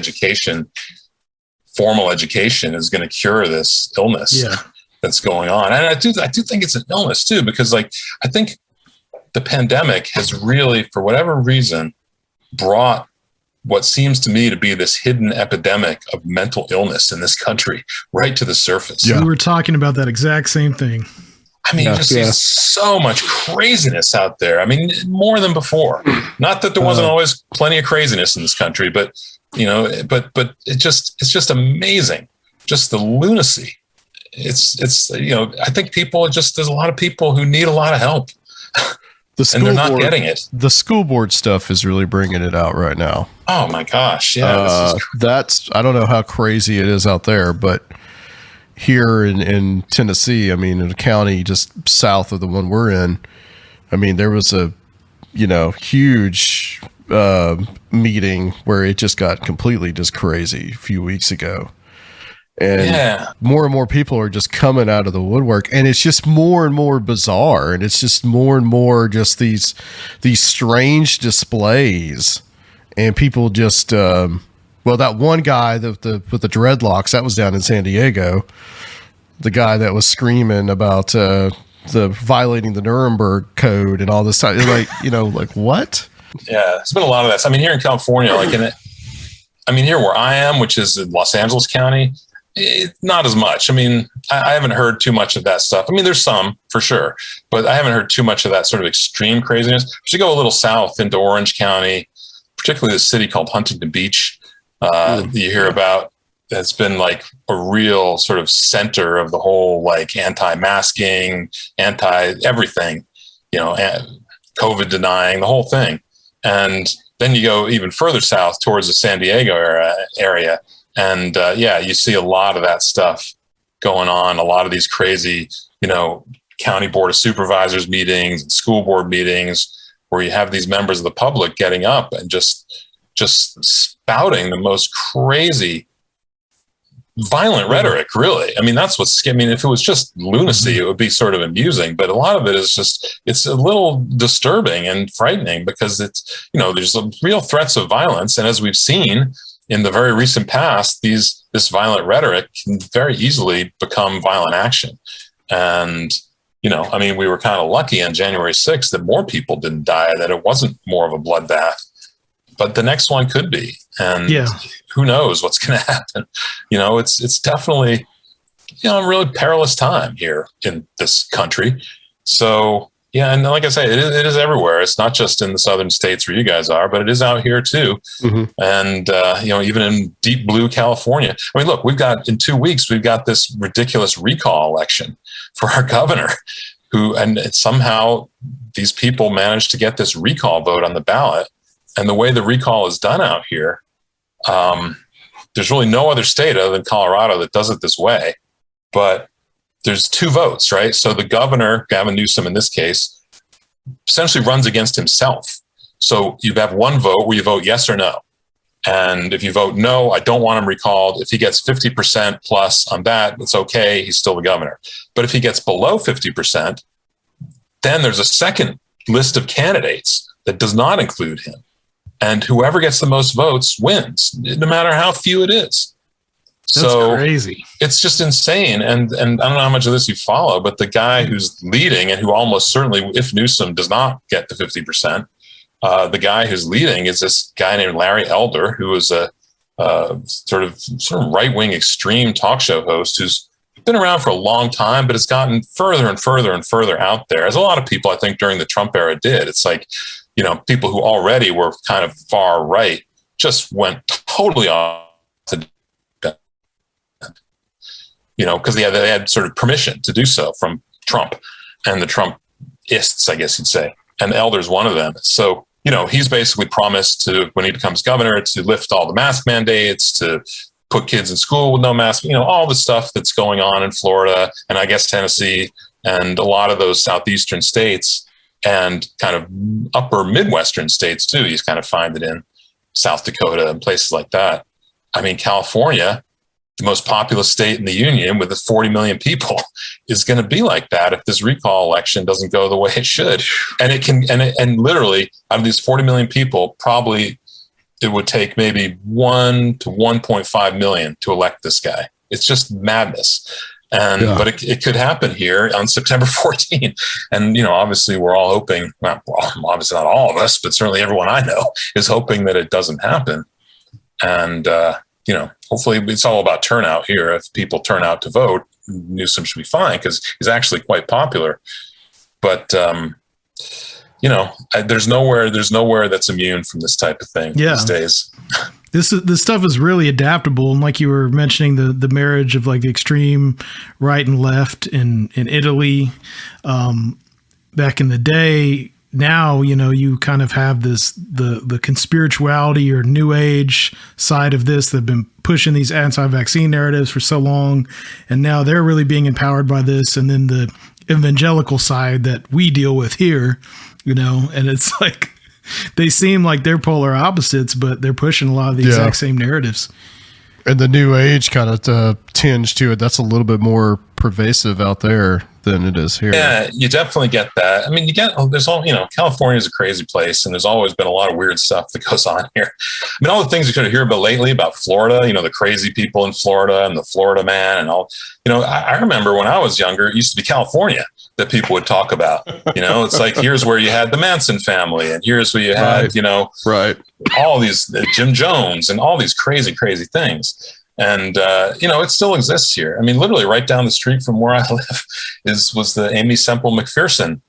formal education is going to cure this illness that's going on. And I do think it's an illness too, because, like, I think the pandemic has really, for whatever reason, brought what seems to me to be this hidden epidemic of mental illness in this country right to the surface. We were talking about that exact same thing. I mean, you see so much craziness out there. I mean, more than before. Not that there wasn't always plenty of craziness in this country, but it's just amazing. Just the lunacy. It's I think there's a lot of people who need a lot of help. And they're not getting it. The school board stuff is really bringing it out right now. Oh my gosh. Yeah. I don't know how crazy it is out there, but here in Tennessee, I mean, in a county just south of the one we're in, I mean, there was a, huge meeting where it just got completely just crazy a few weeks ago. And more and more people are just coming out of the woodwork, and it's just more and more bizarre. And it's just more and more just these strange displays, and people just, that one guy with the dreadlocks, that was down in San Diego. The guy that was screaming about, the violating the Nuremberg Code and all this stuff. Like what? Yeah. It's been a lot of that. I mean, here in California, here where I am, which is in Los Angeles County, not as much. I mean, I haven't heard too much of that stuff. I mean, there's some for sure, but I haven't heard too much of that sort of extreme craziness. If you go a little south into Orange County, particularly the city called Huntington Beach, you hear about, that's been like a real sort of center of the whole, like, anti-masking, anti-everything, COVID denying, the whole thing. And then you go even further south towards the San Diego area. And you see a lot of that stuff going on, a lot of these crazy, county board of supervisors meetings and school board meetings where you have these members of the public getting up and just spouting the most crazy, violent rhetoric, really. I mean, that's if it was just lunacy, it would be sort of amusing, but a lot of it is it's a little disturbing and frightening because it's, there's real threats of violence. And as we've seen in the very recent past, this violent rhetoric can very easily become violent action. And, we were kind of lucky on January 6th that more people didn't die, that it wasn't more of a bloodbath, but the next one could be. And who knows what's going to happen? It's definitely, a really perilous time here in this country. So, and like I say, it is everywhere. It's not just in the southern states where you guys are, but it is out here too. Mm-hmm. And, even in deep blue California. I mean, look, in 2 weeks, we've got this ridiculous recall election for our governor and somehow these people managed to get this recall vote on the ballot. And the way the recall is done out here, there's really no other state other than Colorado that does it this way. But there's 2 votes, right? So the governor, Gavin Newsom in this case, essentially runs against himself. So you have 1 vote where you vote yes or no. And if you vote no, I don't want him recalled. If he gets 50% plus on that, it's okay. He's still the governor. But if he gets below 50%, then there's a second list of candidates that does not include him. And whoever gets the most votes wins, no matter how few it is. That's crazy. It's just insane. And I don't know how much of this you follow, but the guy who's leading and who almost certainly, if Newsom does not get to 50%, the guy who's leading is this guy named Larry Elder, who is a sort of right-wing extreme talk show host who's been around for a long time, but has gotten further and further and further out there, as a lot of people, I think, during the Trump era did. It's like, people who already were kind of far right just went totally off the, because they had sort of permission to do so from Trump and the Trumpists, I guess you'd say. And Elder's one of them. So, he's basically promised to, when he becomes governor, to lift all the mask mandates, to put kids in school with no mask, all the stuff that's going on in Florida and I guess Tennessee and a lot of those southeastern states and kind of upper Midwestern states too. You kind of find it in South Dakota and places like that. I mean, California, the most populous state in the union with 40 million people, is going to be like that if this recall election doesn't go the way it should. And it can, and literally out of these 40 million people, probably it would take maybe 1 to 1.5 million to elect this guy. It's just madness. And, but it could happen here on September 14th. And, obviously we're all hoping, well, obviously not all of us, but certainly everyone I know is hoping that it doesn't happen. And, hopefully it's all about turnout here. If people turn out to vote, Newsom should be fine because he's actually quite popular. But, there's nowhere that's immune from this type of thing these days. This stuff is really adaptable, and like you were mentioning, the marriage of like the extreme right and left in Italy back in the day. Now you kind of have this the conspirituality or new age side of this that have been pushing these anti-vaccine narratives for so long, and now they're really being empowered by this, and then the evangelical side that we deal with here. And it's like they seem like they're polar opposites, but they're pushing a lot of the exact same narratives. And the new age kind of tinge to it, that's a little bit more pervasive out there than it is here. Yeah, you definitely get that. I mean, California is a crazy place, and there's always been a lot of weird stuff that goes on here. I mean, all the things you could hear about lately about Florida, the crazy people in Florida and the Florida man and all, I remember when I was younger, it used to be California that people would talk about. It's like, here's where you had the Manson family, and here's where you had, all these Jim Jones and all these crazy, crazy things. And, it still exists here. I mean, literally right down the street from where I live was the Amy Semple McPherson,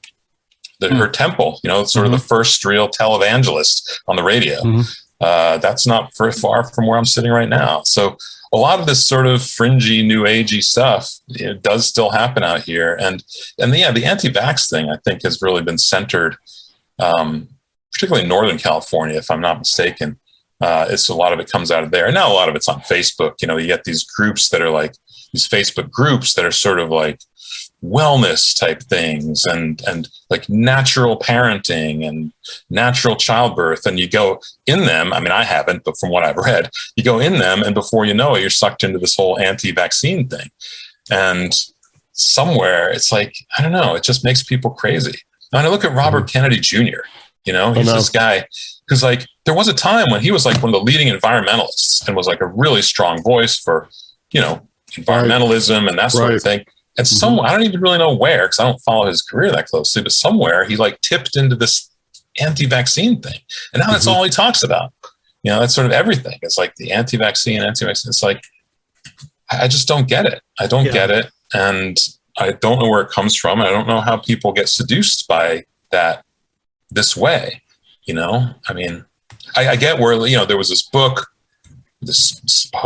her temple, sort of the first real televangelist on the radio. That's not very far from where I'm sitting right now. So a lot of this sort of fringy, new agey stuff does still happen out here. And the anti-vax thing, I think, has really been centered, particularly in Northern California, if I'm not mistaken. It's a lot of it comes out of there. And now a lot of it's on Facebook. You get these groups that are like these Facebook groups that are sort of like wellness type things and like natural parenting and natural childbirth. And you go in them. I mean, I haven't, but from what I've read, you go in them and before you know it, you're sucked into this whole anti-vaccine thing. And somewhere it's like, I don't know, it just makes people crazy. And I look at Robert Kennedy Jr., he's this guy who's like, there was a time when he was like one of the leading environmentalists and was like a really strong voice for, environmentalism and that sort of thing. And somewhere, I don't even really know where, because I don't follow his career that closely, but somewhere he like tipped into this anti-vaccine thing. And now that's all he talks about. That's sort of everything. It's like the anti-vaccine. It's like, I just don't get it. I don't get it. And I don't know where it comes from. I don't know how people get seduced by that this way. I mean, I get where, there was this book, this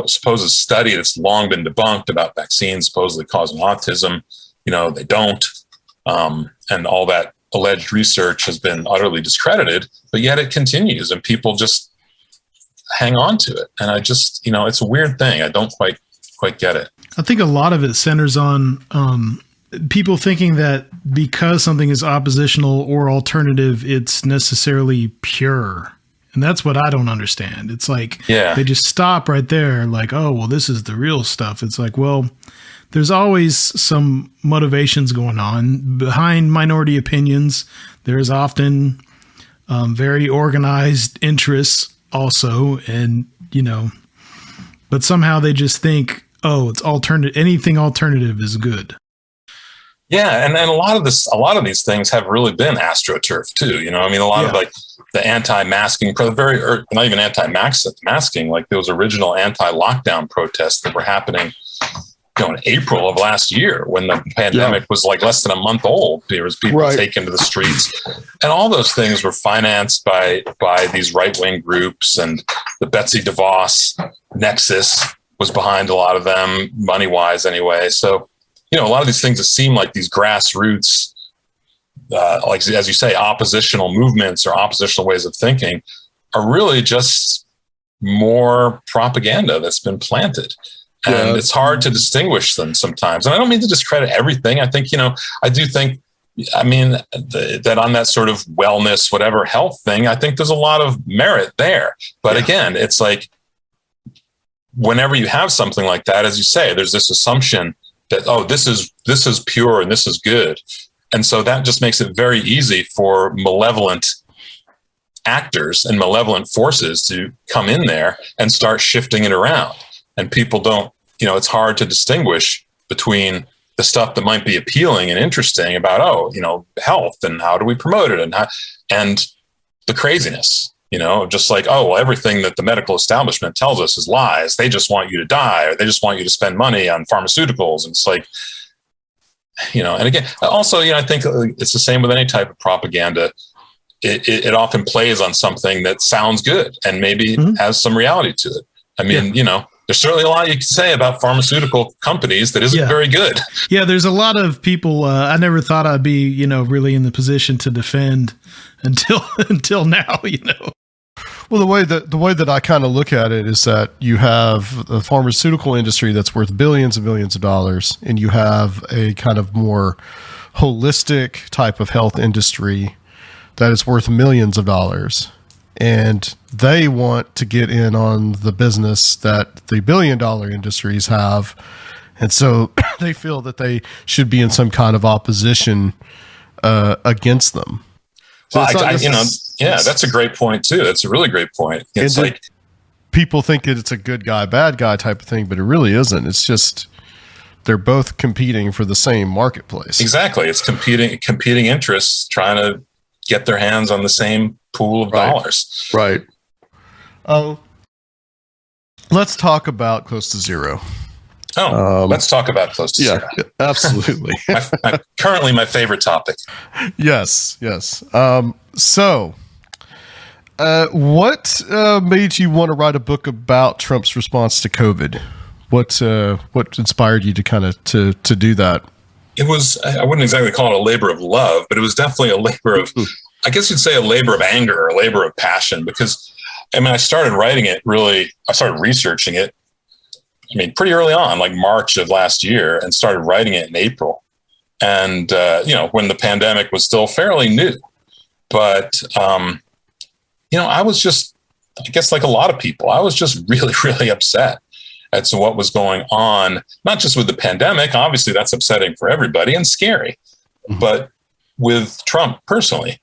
supposed study that's long been debunked about vaccines supposedly causing autism. They don't. And all that alleged research has been utterly discredited, but yet it continues and people just hang on to it. And I just, it's a weird thing. I don't quite get it. I think a lot of it centers on people thinking that because something is oppositional or alternative, it's necessarily pure. And that's what I don't understand. It's like, they just stop right there. Like, oh, well, this is the real stuff. It's like, well, there's always some motivations going on behind minority opinions. There's often very organized interests also. And, but somehow they just think, oh, it's alternative. Anything alternative is good. Yeah, and a lot of these things have really been astroturf too. I mean, a lot of like the anti-masking, or not even anti-masking, like those original anti-lockdown protests that were happening, in April of last year when the pandemic was like less than a month old. There was people taken to the streets, and all those things were financed by these right-wing groups, and the Betsy DeVos nexus was behind a lot of them, money-wise anyway. So. A lot of these things that seem like these grassroots, like as you say, oppositional movements or oppositional ways of thinking, are really just more propaganda that's been planted. And it's hard to distinguish them sometimes. And I don't mean to discredit everything. I think, I do think, that on that sort of wellness, whatever health thing, I think there's a lot of merit there. But again, it's like, whenever you have something like that, as you say, there's this assumption that, this is pure and this is good. And so that just makes it very easy for malevolent actors and malevolent forces to come in there and start shifting it around. And people don't, it's hard to distinguish between the stuff that might be appealing and interesting about, health and how do we promote it and the craziness, just like, everything that the medical establishment tells us is lies. They just want you to die, or they just want you to spend money on pharmaceuticals. And it's like, and again, also, I think it's the same with any type of propaganda. It often plays on something that sounds good and maybe has some reality to it. I mean, there's certainly a lot you can say about pharmaceutical companies that isn't very good. Yeah, there's a lot of people I never thought I'd be, really in the position to defend until now, Well, the way that I kind of look at it is that you have the pharmaceutical industry that's worth billions and billions of dollars, and you have a kind of more holistic type of health industry that is worth millions of dollars. And they want to get in on the business that the billion-dollar industries have. And so they feel that they should be in some kind of opposition against them. So that's a great point too. That's a really great point. It's like people think that it's a good guy, bad guy type of thing, but it really isn't. It's just they're both competing for the same marketplace. Exactly. It's competing interests trying to get their hands on the same pool of dollars. Right. Let's talk about Close to Zero. Let's talk about Close to Zero. Absolutely. Currently my favorite topic. Yes. So, what made you want to write a book about Trump's response to COVID? What inspired you to kind of to do that? It was, I wouldn't exactly call it a labor of love, but it was definitely a labor of, I guess you'd say a labor of anger or a labor of passion, because I started writing it I started researching it, pretty early on, like March of last year, and started writing it in April. And, when the pandemic was still fairly new, but, I was just, I guess like a lot of people, I was just really, really upset as to what was going on, not just with the pandemic. Obviously that's upsetting for everybody and scary, but with Trump personally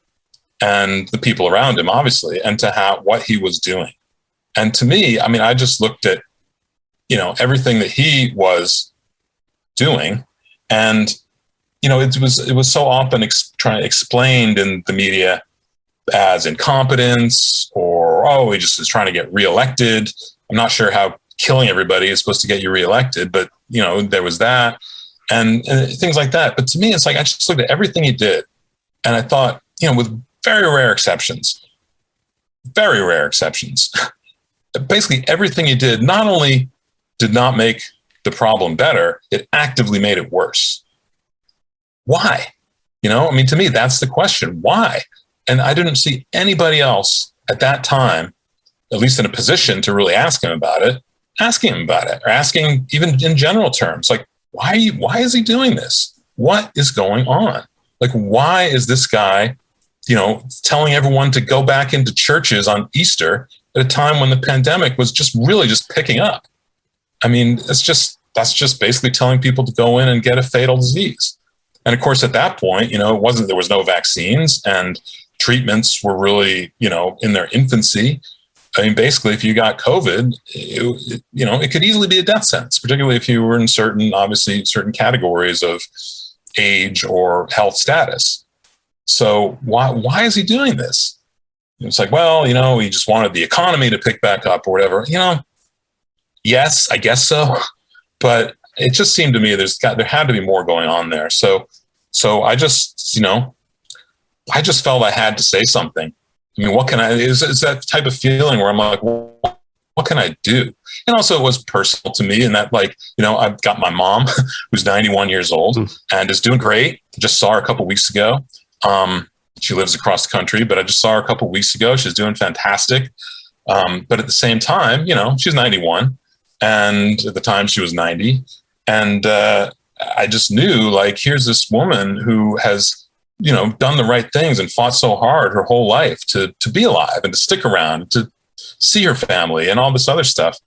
and the people around him, obviously, and to what he was doing. And to me, I just looked at, everything that he was doing, and, it was so often explained in the media as incompetence, or, he just is trying to get reelected. I'm not sure how killing everybody is supposed to get you reelected, but there was that and things like that. But to me, it's like, I just looked at everything he did and I thought, with very rare exceptions, basically everything he did not only did not make the problem better, it actively made it worse. Why? To me, that's the question. Why? And I didn't see anybody else at that time, at least in a position to really asking him about it, or asking even in general terms, like, why is he doing this? What is going on? Like, why is this guy, telling everyone to go back into churches on Easter at a time when the pandemic was just really just picking up? That's just basically telling people to go in and get a fatal disease. And of course, at that point, there was no vaccines and treatments were really, in their infancy. Basically, if you got COVID, it could easily be a death sentence, particularly if you were in certain categories of age or health status. So why is he doing this? It's like, well, he just wanted the economy to pick back up or whatever. Yes, I guess so. But it just seemed to me there had to be more going on there. So I just, I just felt I had to say something. What can I, is that type of feeling where I'm like, well, what can I do? And also it was personal to me in that, like, I've got my mom who's 91 years old and is doing great. Just saw her a couple of weeks ago. She lives across the country, but I just saw her a couple of weeks ago. She's doing fantastic. But at the same time, she's 91, and at the time she was 90. And I just knew, like, here's this woman who has, done the right things and fought so hard her whole life to be alive and to stick around, to see her family and all this other stuff.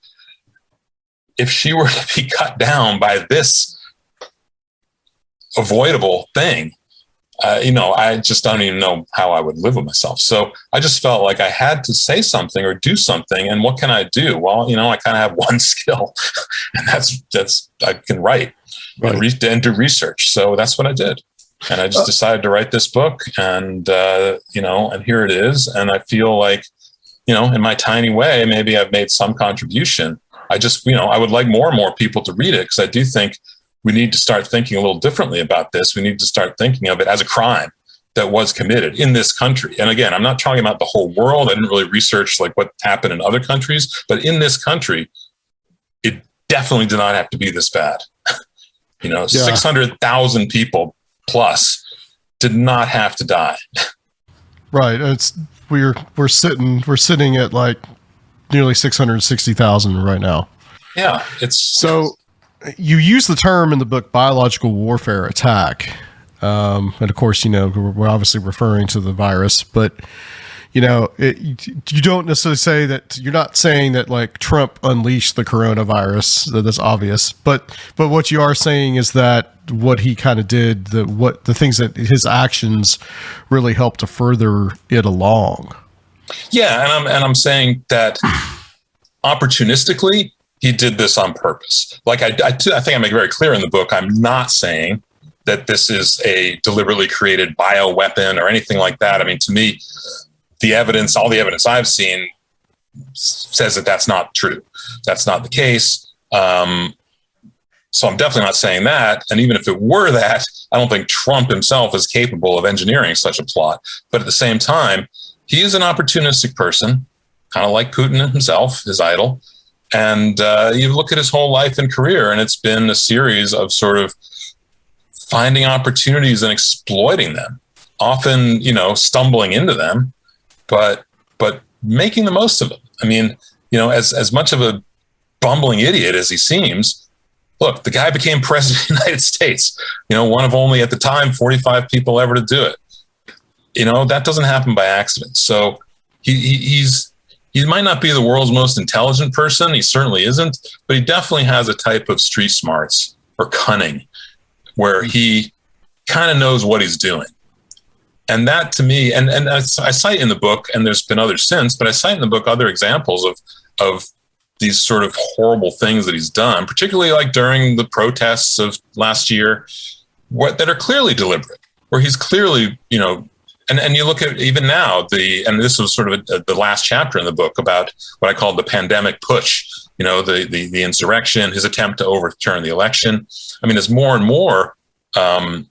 If she were to be cut down by this avoidable thing, I just don't even know how I would live with myself. So I just felt like I had to say something or do something. And what can I do? Well, I kind of have one skill, and that's I can write and do research. So that's what I did. And I just decided to write this book, and and here it is. And I feel like, in my tiny way, maybe I've made some contribution. I just, I would like more and more people to read it, because I do think we need to start thinking a little differently about this. We need to start thinking of it as a crime that was committed in this country. And again, I'm not talking about the whole world. I didn't really research like what happened in other countries, but in this country, it definitely did not have to be this bad. 600,000 people plus did not have to die. Right. We're sitting at like nearly 660,000 right now. Yeah. So you use the term in the book biological warfare attack. And of course, we're obviously referring to the virus, but you don't necessarily say that. You're not saying that like Trump unleashed the coronavirus. That's obvious. But what you are saying is that what he kind of did, the things that his actions really helped to further it along. Yeah. And I'm saying that opportunistically, he did this on purpose. Like I think I make it very clear in the book, I'm not saying that this is a deliberately created bioweapon or anything like that. I mean, to me, all the evidence I've seen says that that's not true. That's not the case. So I'm definitely not saying that. And even if it were that, I don't think Trump himself is capable of engineering such a plot. But at the same time, he is an opportunistic person, kind of like Putin himself, his idol. And you look at his whole life and career, and it's been a series of sort of finding opportunities and exploiting them, often, stumbling into them, but making the most of them. I mean, as much of a bumbling idiot as he seems, look, the guy became president of the United States, one of only at the time 45 people ever to do it. That doesn't happen by accident. So he might not be the world's most intelligent person. He certainly isn't, but he definitely has a type of street smarts or cunning where he kind of knows what he's doing. And that to me, and I cite in the book, and there's been others since, but I cite in the book other examples of these sort of horrible things that he's done, particularly like during the protests of last year, that are clearly deliberate, where he's clearly, and you look at even now, and this was sort of the last chapter in the book about what I call the pandemic push, the insurrection, his attempt to overturn the election. I mean, as more and more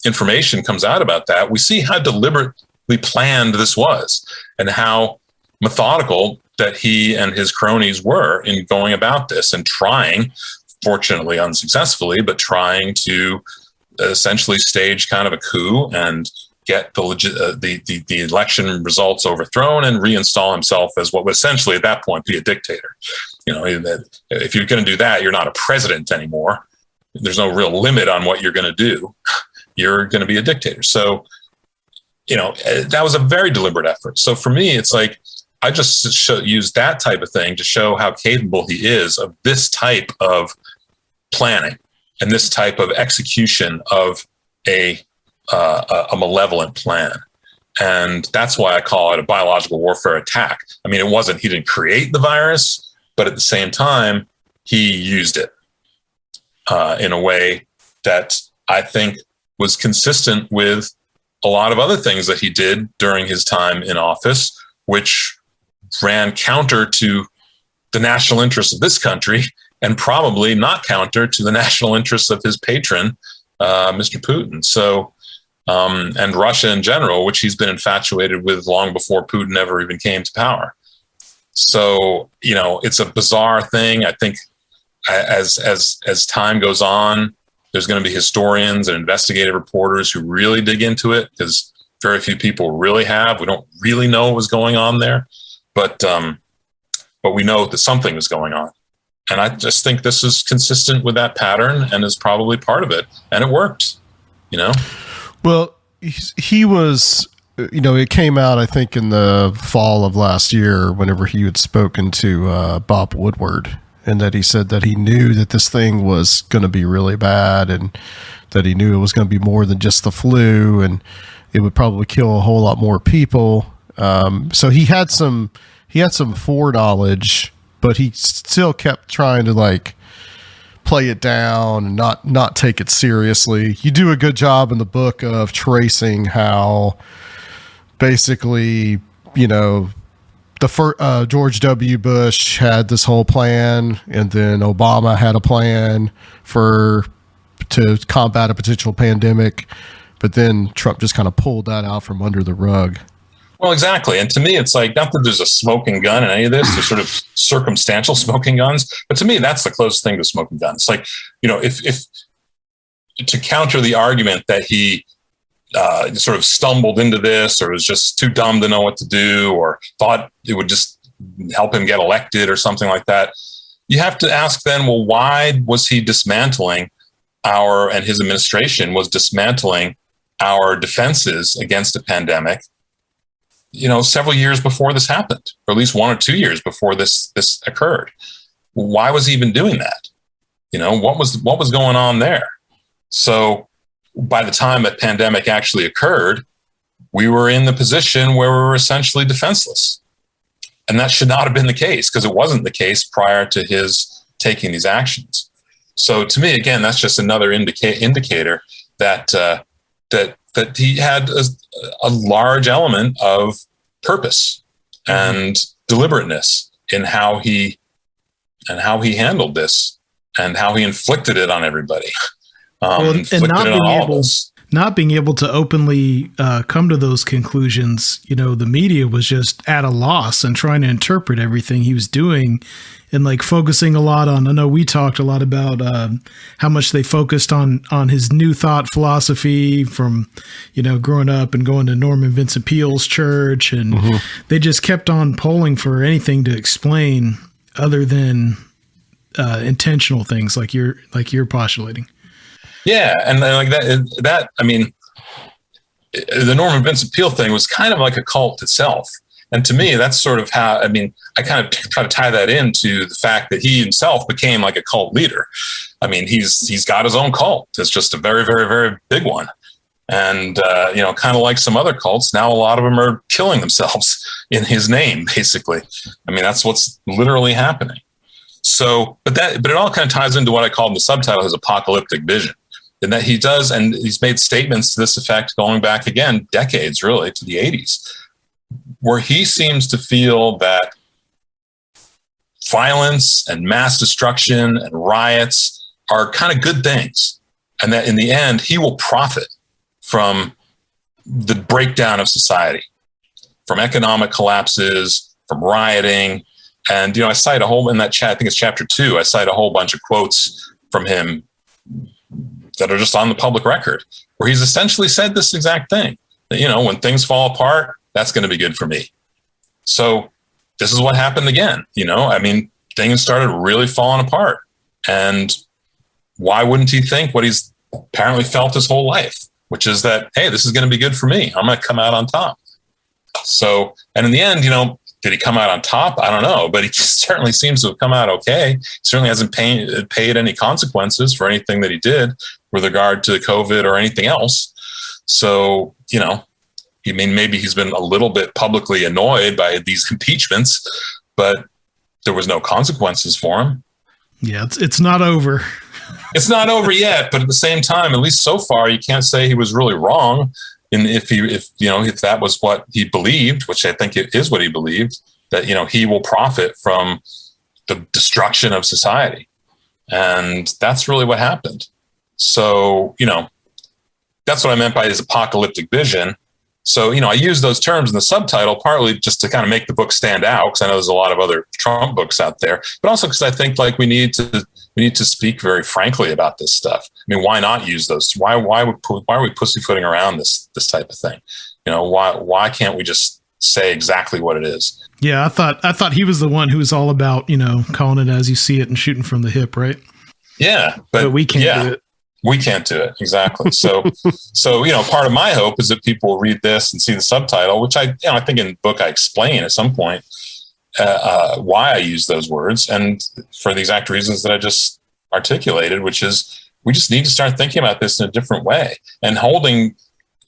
information comes out about that, we see how deliberately planned this was and how methodical that he and his cronies were in going about this and trying, fortunately unsuccessfully, but trying to essentially stage kind of a coup and get the election results overthrown and reinstall himself as what would essentially at that point be a dictator. If you're going to do that, you're not a president anymore. There's no real limit on what you're going to do. You're going to be a dictator. So, that was a very deliberate effort. So for me, it's like, I just use that type of thing to show how capable he is of this type of planning and this type of execution of a malevolent plan. And that's why I call it a biological warfare attack. I mean, he didn't create the virus, but at the same time, he used it in a way that I think was consistent with a lot of other things that he did during his time in office, which ran counter to the national interests of this country and probably not counter to the national interests of his patron, Mr. Putin. So, and Russia in general, which he's been infatuated with long before Putin ever even came to power. So, it's a bizarre thing. I think as time goes on, there's going to be historians and investigative reporters who really dig into it, because very few people really have. We don't really know what was going on there. But but we know that something is going on. And I just think this is consistent with that pattern and is probably part of it. And it worked, you know? Well, he was, you know, it came out, I think, in the fall of last year, whenever he had spoken to Bob Woodward, and that he said that he knew that this thing was going to be really bad, and that he knew it was going to be more than just the flu, and it would probably kill a whole lot more people. So he had some foreknowledge, but he still kept trying to like play it down and not take it seriously. You do a good job in the book of tracing how basically, you know, the first George W. Bush had this whole plan, and then Obama had a plan to combat a potential pandemic, but then Trump just kind of pulled that out from under the rug. Well, exactly. And to me, it's like, not that there's a smoking gun in any of this, there's sort of circumstantial smoking guns, but to me, that's the closest thing to smoking guns. It's like, you know, if to counter the argument that he sort of stumbled into this, or was just too dumb to know what to do, or thought it would just help him get elected or something like that, you have to ask then, well, why was he dismantling and his administration was dismantling our defenses against a pandemic, you know, several years before this happened, or at least 1 or 2 years before this occurred? Why was he even doing that? You know, what was going on there? So by the time a pandemic actually occurred, we were in the position where we were essentially defenseless. And that should not have been the case, because it wasn't the case prior to his taking these actions. So to me, again, that's just another indicator that that he had a large element of purpose and deliberateness in how he handled this, and how he inflicted it on everybody. Not being able to openly come to those conclusions, you know, the media was just at a loss and trying to interpret everything he was doing, and like focusing a lot on, I know we talked a lot about how much they focused on his New Thought philosophy from, you know, growing up and going to Norman Vincent Peale's church. And they just kept on polling for anything to explain other than intentional things like you're postulating. Yeah, and like that. I mean, the Norman Vincent Peale thing was kind of like a cult itself, and to me, that's sort of how. I mean, I kind of try to tie that into the fact that he himself became like a cult leader. I mean, he's got his own cult. It's just a very, very, very big one, and you know, kind of like some other cults. Now, a lot of them are killing themselves in his name, basically. I mean, that's what's literally happening. So, but it all kind of ties into what I call in the subtitle his apocalyptic vision. And that he does, and he's made statements to this effect going back again, decades really, to the 80s, where he seems to feel that violence and mass destruction and riots are kind of good things. And that in the end, he will profit from the breakdown of society, from economic collapses, from rioting. And, you know, I cite a whole, in that chat, I think it's chapter 2, I cite a whole bunch of quotes from him that are just on the public record, where he's essentially said this exact thing, that, you know, when things fall apart, that's going to be good for me. So this is what happened again. You know, I mean, things started really falling apart. And why wouldn't he think what he's apparently felt his whole life, which is that, hey, this is going to be good for me. I'm going to come out on top. So, and in the end, you know, did he come out on top? I don't know, but he certainly seems to have come out okay. He certainly hasn't paid any consequences for anything that he did with regard to COVID or anything else. So, you know, I mean, maybe he's been a little bit publicly annoyed by these impeachments, but there was no consequences for him. Yeah, it's not over. It's not over yet, but at the same time, at least so far, you can't say he was really wrong. And if that was what he believed, which I think it is what he believed, that, you know, he will profit from the destruction of society. And that's really what happened. So, you know, that's what I meant by his apocalyptic vision. So, you know, I use those terms in the subtitle partly just to kind of make the book stand out, because I know there's a lot of other Trump books out there, but also because I think like we need to speak very frankly about this stuff. I mean, why not use those? Why are we pussyfooting around this type of thing? You know, why can't we just say exactly what it is. Yeah, I thought he was the one who was all about, calling it as you see it and shooting from the hip, right? Yeah, but we can't do it. We can't do it. Exactly. So, part of my hope is that people will read this and see the subtitle, which I think in the book I explain at some point why I use those words, and for the exact reasons that I just articulated, which is we just need to start thinking about this in a different way and holding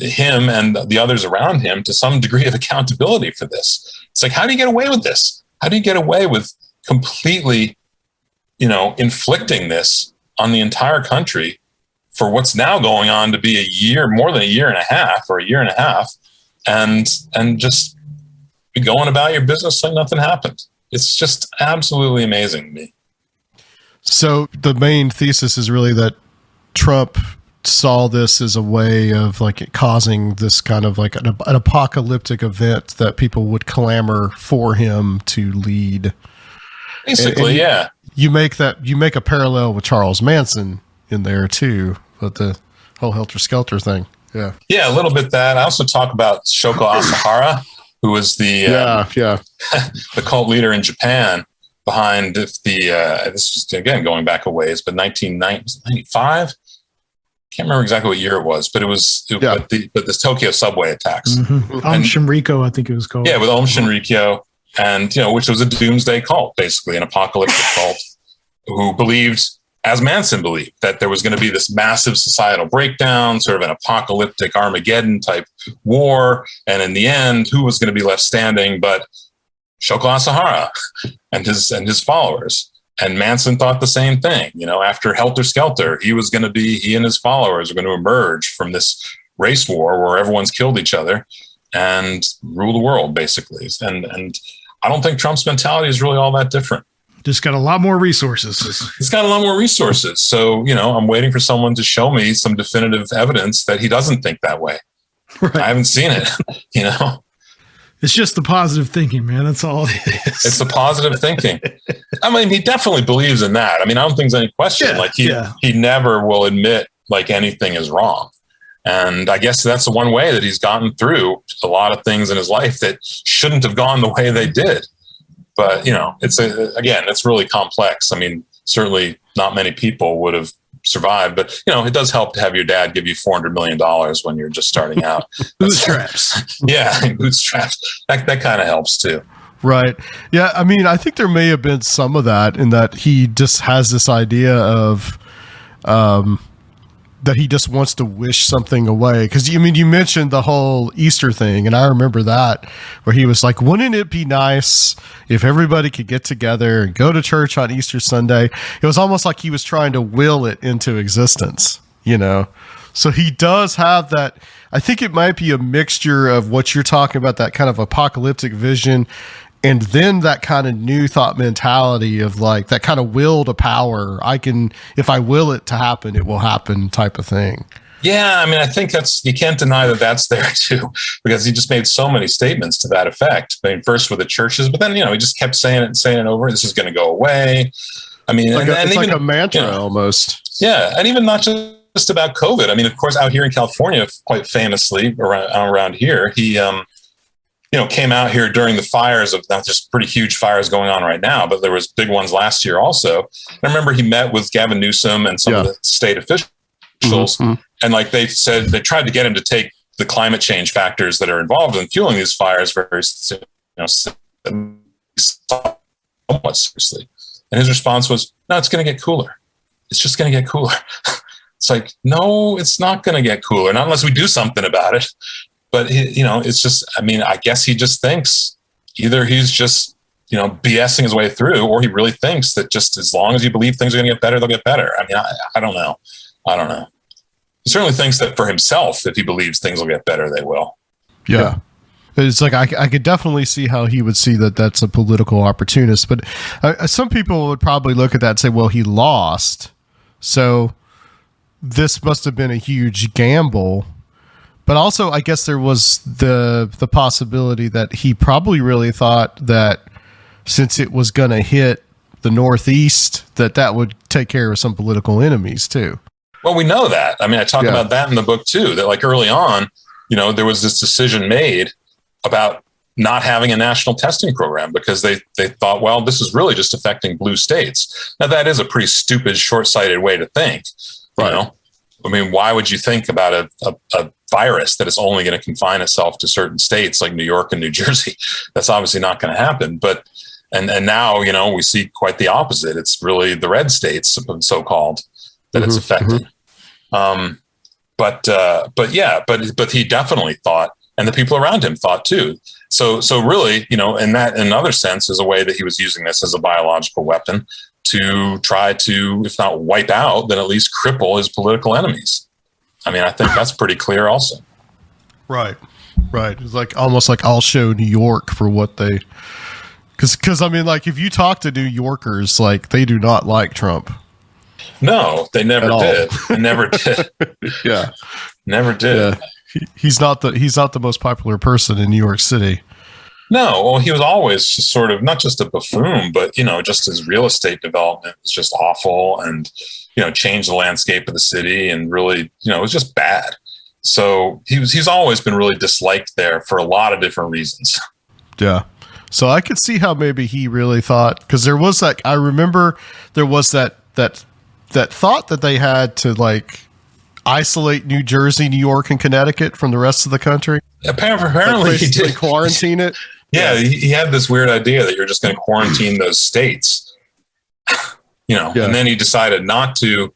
him and the others around him to some degree of accountability for this. It's like, how do you get away with this? How do you get away with completely, inflicting this on the entire country for what's now going on to be more than a year and a half, and just be going about your business like nothing happened? It's just absolutely amazing to me. So the main thesis is really that Trump saw this as a way of like causing this kind of like an apocalyptic event that people would clamor for him to lead. Basically, yeah. You make a parallel with Charles Manson in there too, but the whole Helter Skelter thing. Yeah. Yeah, a little bit that. I also talk about Shoko Asahara, who was the the cult leader in Japan behind this is again going back a ways, but 1995. Can't remember exactly what year it was, but but the Tokyo subway attacks. Aum Shinrikyo, I think it was called. Yeah, with Aum Shinrikyo, and which was a doomsday cult, basically an apocalyptic cult, who believed, as Manson believed, that there was going to be this massive societal breakdown, sort of an apocalyptic Armageddon type war, and in the end, who was going to be left standing but Shoko Asahara and his followers. And Manson thought the same thing. After Helter Skelter, he and his followers are going to emerge from this race war where everyone's killed each other and rule the world, basically. And I don't think Trump's mentality is really all that different. Just got a lot more resources. He's got a lot more resources. So, I'm waiting for someone to show me some definitive evidence that he doesn't think that way. Right. I haven't seen it, It's just the positive thinking, man. That's all it is. It's the positive thinking. I mean, he definitely believes in that. I mean, I don't think there's any question. He never will admit like anything is wrong. And I guess that's the one way that he's gotten through a lot of things in his life that shouldn't have gone the way they did. But, it's really complex. I mean, certainly not many people would have survived, but it does help to have your dad give you $400 million when you're just starting out. Bootstraps. Yeah, bootstraps. That kind of helps too. Right. Yeah. I mean, I think there may have been some of that in that he just has this idea of that he just wants to wish something away. Because you mentioned the whole Easter thing, and I remember that where he was like, "Wouldn't it be nice if everybody could get together and go to church on Easter Sunday?" It was almost like he was trying to will it into existence, So he does have that. I think it might be a mixture of what you're talking about, that kind of apocalyptic vision, and then that kind of new thought mentality of like that kind of will to power. If I will it to happen, it will happen type of thing. Yeah. I mean, I think you can't deny that that's there too, because he just made so many statements to that effect. I mean, first with the churches, but then, he just kept saying it and saying it over. This is going to go away. I mean, it's even like a mantra almost. Yeah. And even not just about COVID. I mean, of course, out here in California, quite famously around here, he, came out here during the fires of not just pretty huge fires going on right now, but there was big ones last year also. And I remember he met with Gavin Newsom and some of the state officials, and like they said, they tried to get him to take the climate change factors that are involved in fueling these fires very, somewhat seriously. And his response was, "No, it's going to get cooler. It's just going to get cooler." It's like, no, it's not going to get cooler, not unless we do something about it. But, it's just, I mean, I guess he just thinks either he's just, BSing his way through, or he really thinks that just as long as you believe things are going to get better, they'll get better. I mean, I don't know. He certainly thinks that for himself, if he believes things will get better, they will. Yeah. It's like, I could definitely see how he would see that that's a political opportunist. But some people would probably look at that and say, well, he lost. So this must have been a huge gamble. But also, I guess there was the possibility that he probably really thought that since it was going to hit the Northeast, that would take care of some political enemies too. Well, we know that. I mean, I talk about that in the book too, that like early on, there was this decision made about not having a national testing program because they thought, well, this is really just affecting blue states. Now, that is a pretty stupid, short-sighted way to think. Right. You know, I mean, why would you think about a virus that is only going to confine itself to certain states like New York and New Jersey? That's obviously not going to happen. But and now, you know, we see quite the opposite. It's really the red states, so-called, that it's affecting. But he definitely thought, and the people around him thought too. So really, you know, in another sense, is a way that he was using this as a biological weapon to try to, if not wipe out, then at least cripple his political enemies. I mean, I think that's pretty clear also. Right. It's like almost like I'll show New York for what they, because I mean, like if you talk to New Yorkers, like they do not like Trump. No, they never did. They never did. Yeah, never did. Yeah. He's not the most popular person in New York City. No, well, he was always just sort of not just a buffoon, but, you know, just his real estate development was just awful and, you know, changed the landscape of the city and really, you know, it was just bad. So he's always been really disliked there for a lot of different reasons. Yeah. So I could see how maybe he really thought, because there was like, I remember there was that thought that they had to like isolate New Jersey, New York, and Connecticut from the rest of the country. Apparently like he did quarantine it. Yeah, he had this weird idea that you're just going to quarantine those states, you know, and then he decided not to,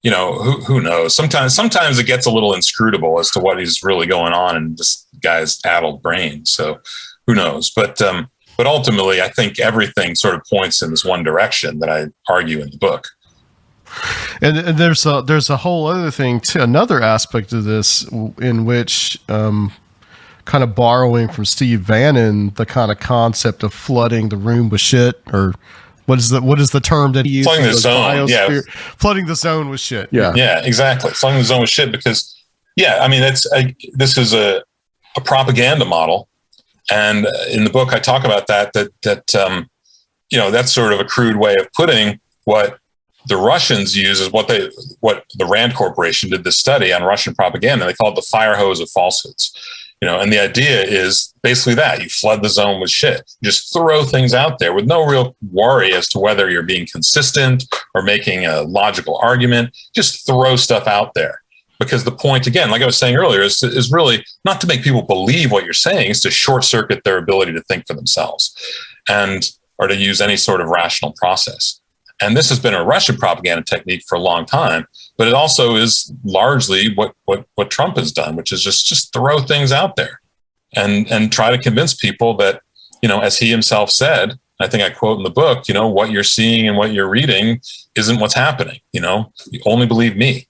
you know, who knows? Sometimes it gets a little inscrutable as to what is really going on in this guy's addled brain. So who knows? But ultimately, I think everything sort of points in this one direction that I argue in the book. And there's a whole other thing too, another aspect of this in which, kind of borrowing from Steve Bannon, the kind of concept of flooding the room with shit, or what is the term that he uses? Flooding the zone, yeah. Flooding the zone with shit. Yeah, exactly. Flooding the zone with shit because, I mean, this is a propaganda model, and in the book I talk about that you know, that's sort of a crude way of putting what the Russians use is what the Rand Corporation did this study on Russian propaganda. They call it the fire hose of falsehoods. You know, and the idea is basically that you flood the zone with shit. You just throw things out there with no real worry as to whether you're being consistent or making a logical argument. Just throw stuff out there because the point, again, like I was saying earlier, is really not to make people believe what you're saying. It's to short circuit their ability to think for themselves or to use any sort of rational process. And this has been a Russian propaganda technique for a long time, but it also is largely what Trump has done, which is just throw things out there and try to convince people that, you know, as he himself said, I think I quote in the book, you know, what you're seeing and what you're reading isn't what's happening. You know, you only believe me,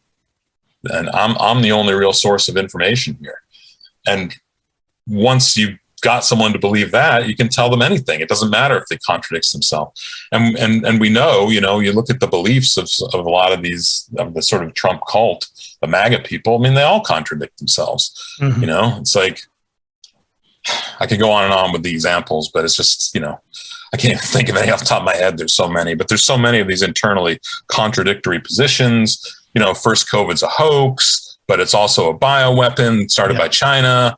and I'm the only real source of information here. And once you got someone to believe that, you can tell them anything. It doesn't matter if they contradict themselves. And we know, you know, you look at the beliefs of a lot of these, of the sort of Trump cult, the MAGA people, I mean, they all contradict themselves. You know, it's like, I could go on and on with the examples, but it's just, you know, I can't even think of any off the top of my head. There's so many, but there's so many of these internally contradictory positions. You know, first COVID's a hoax, but it's also a bioweapon started by China.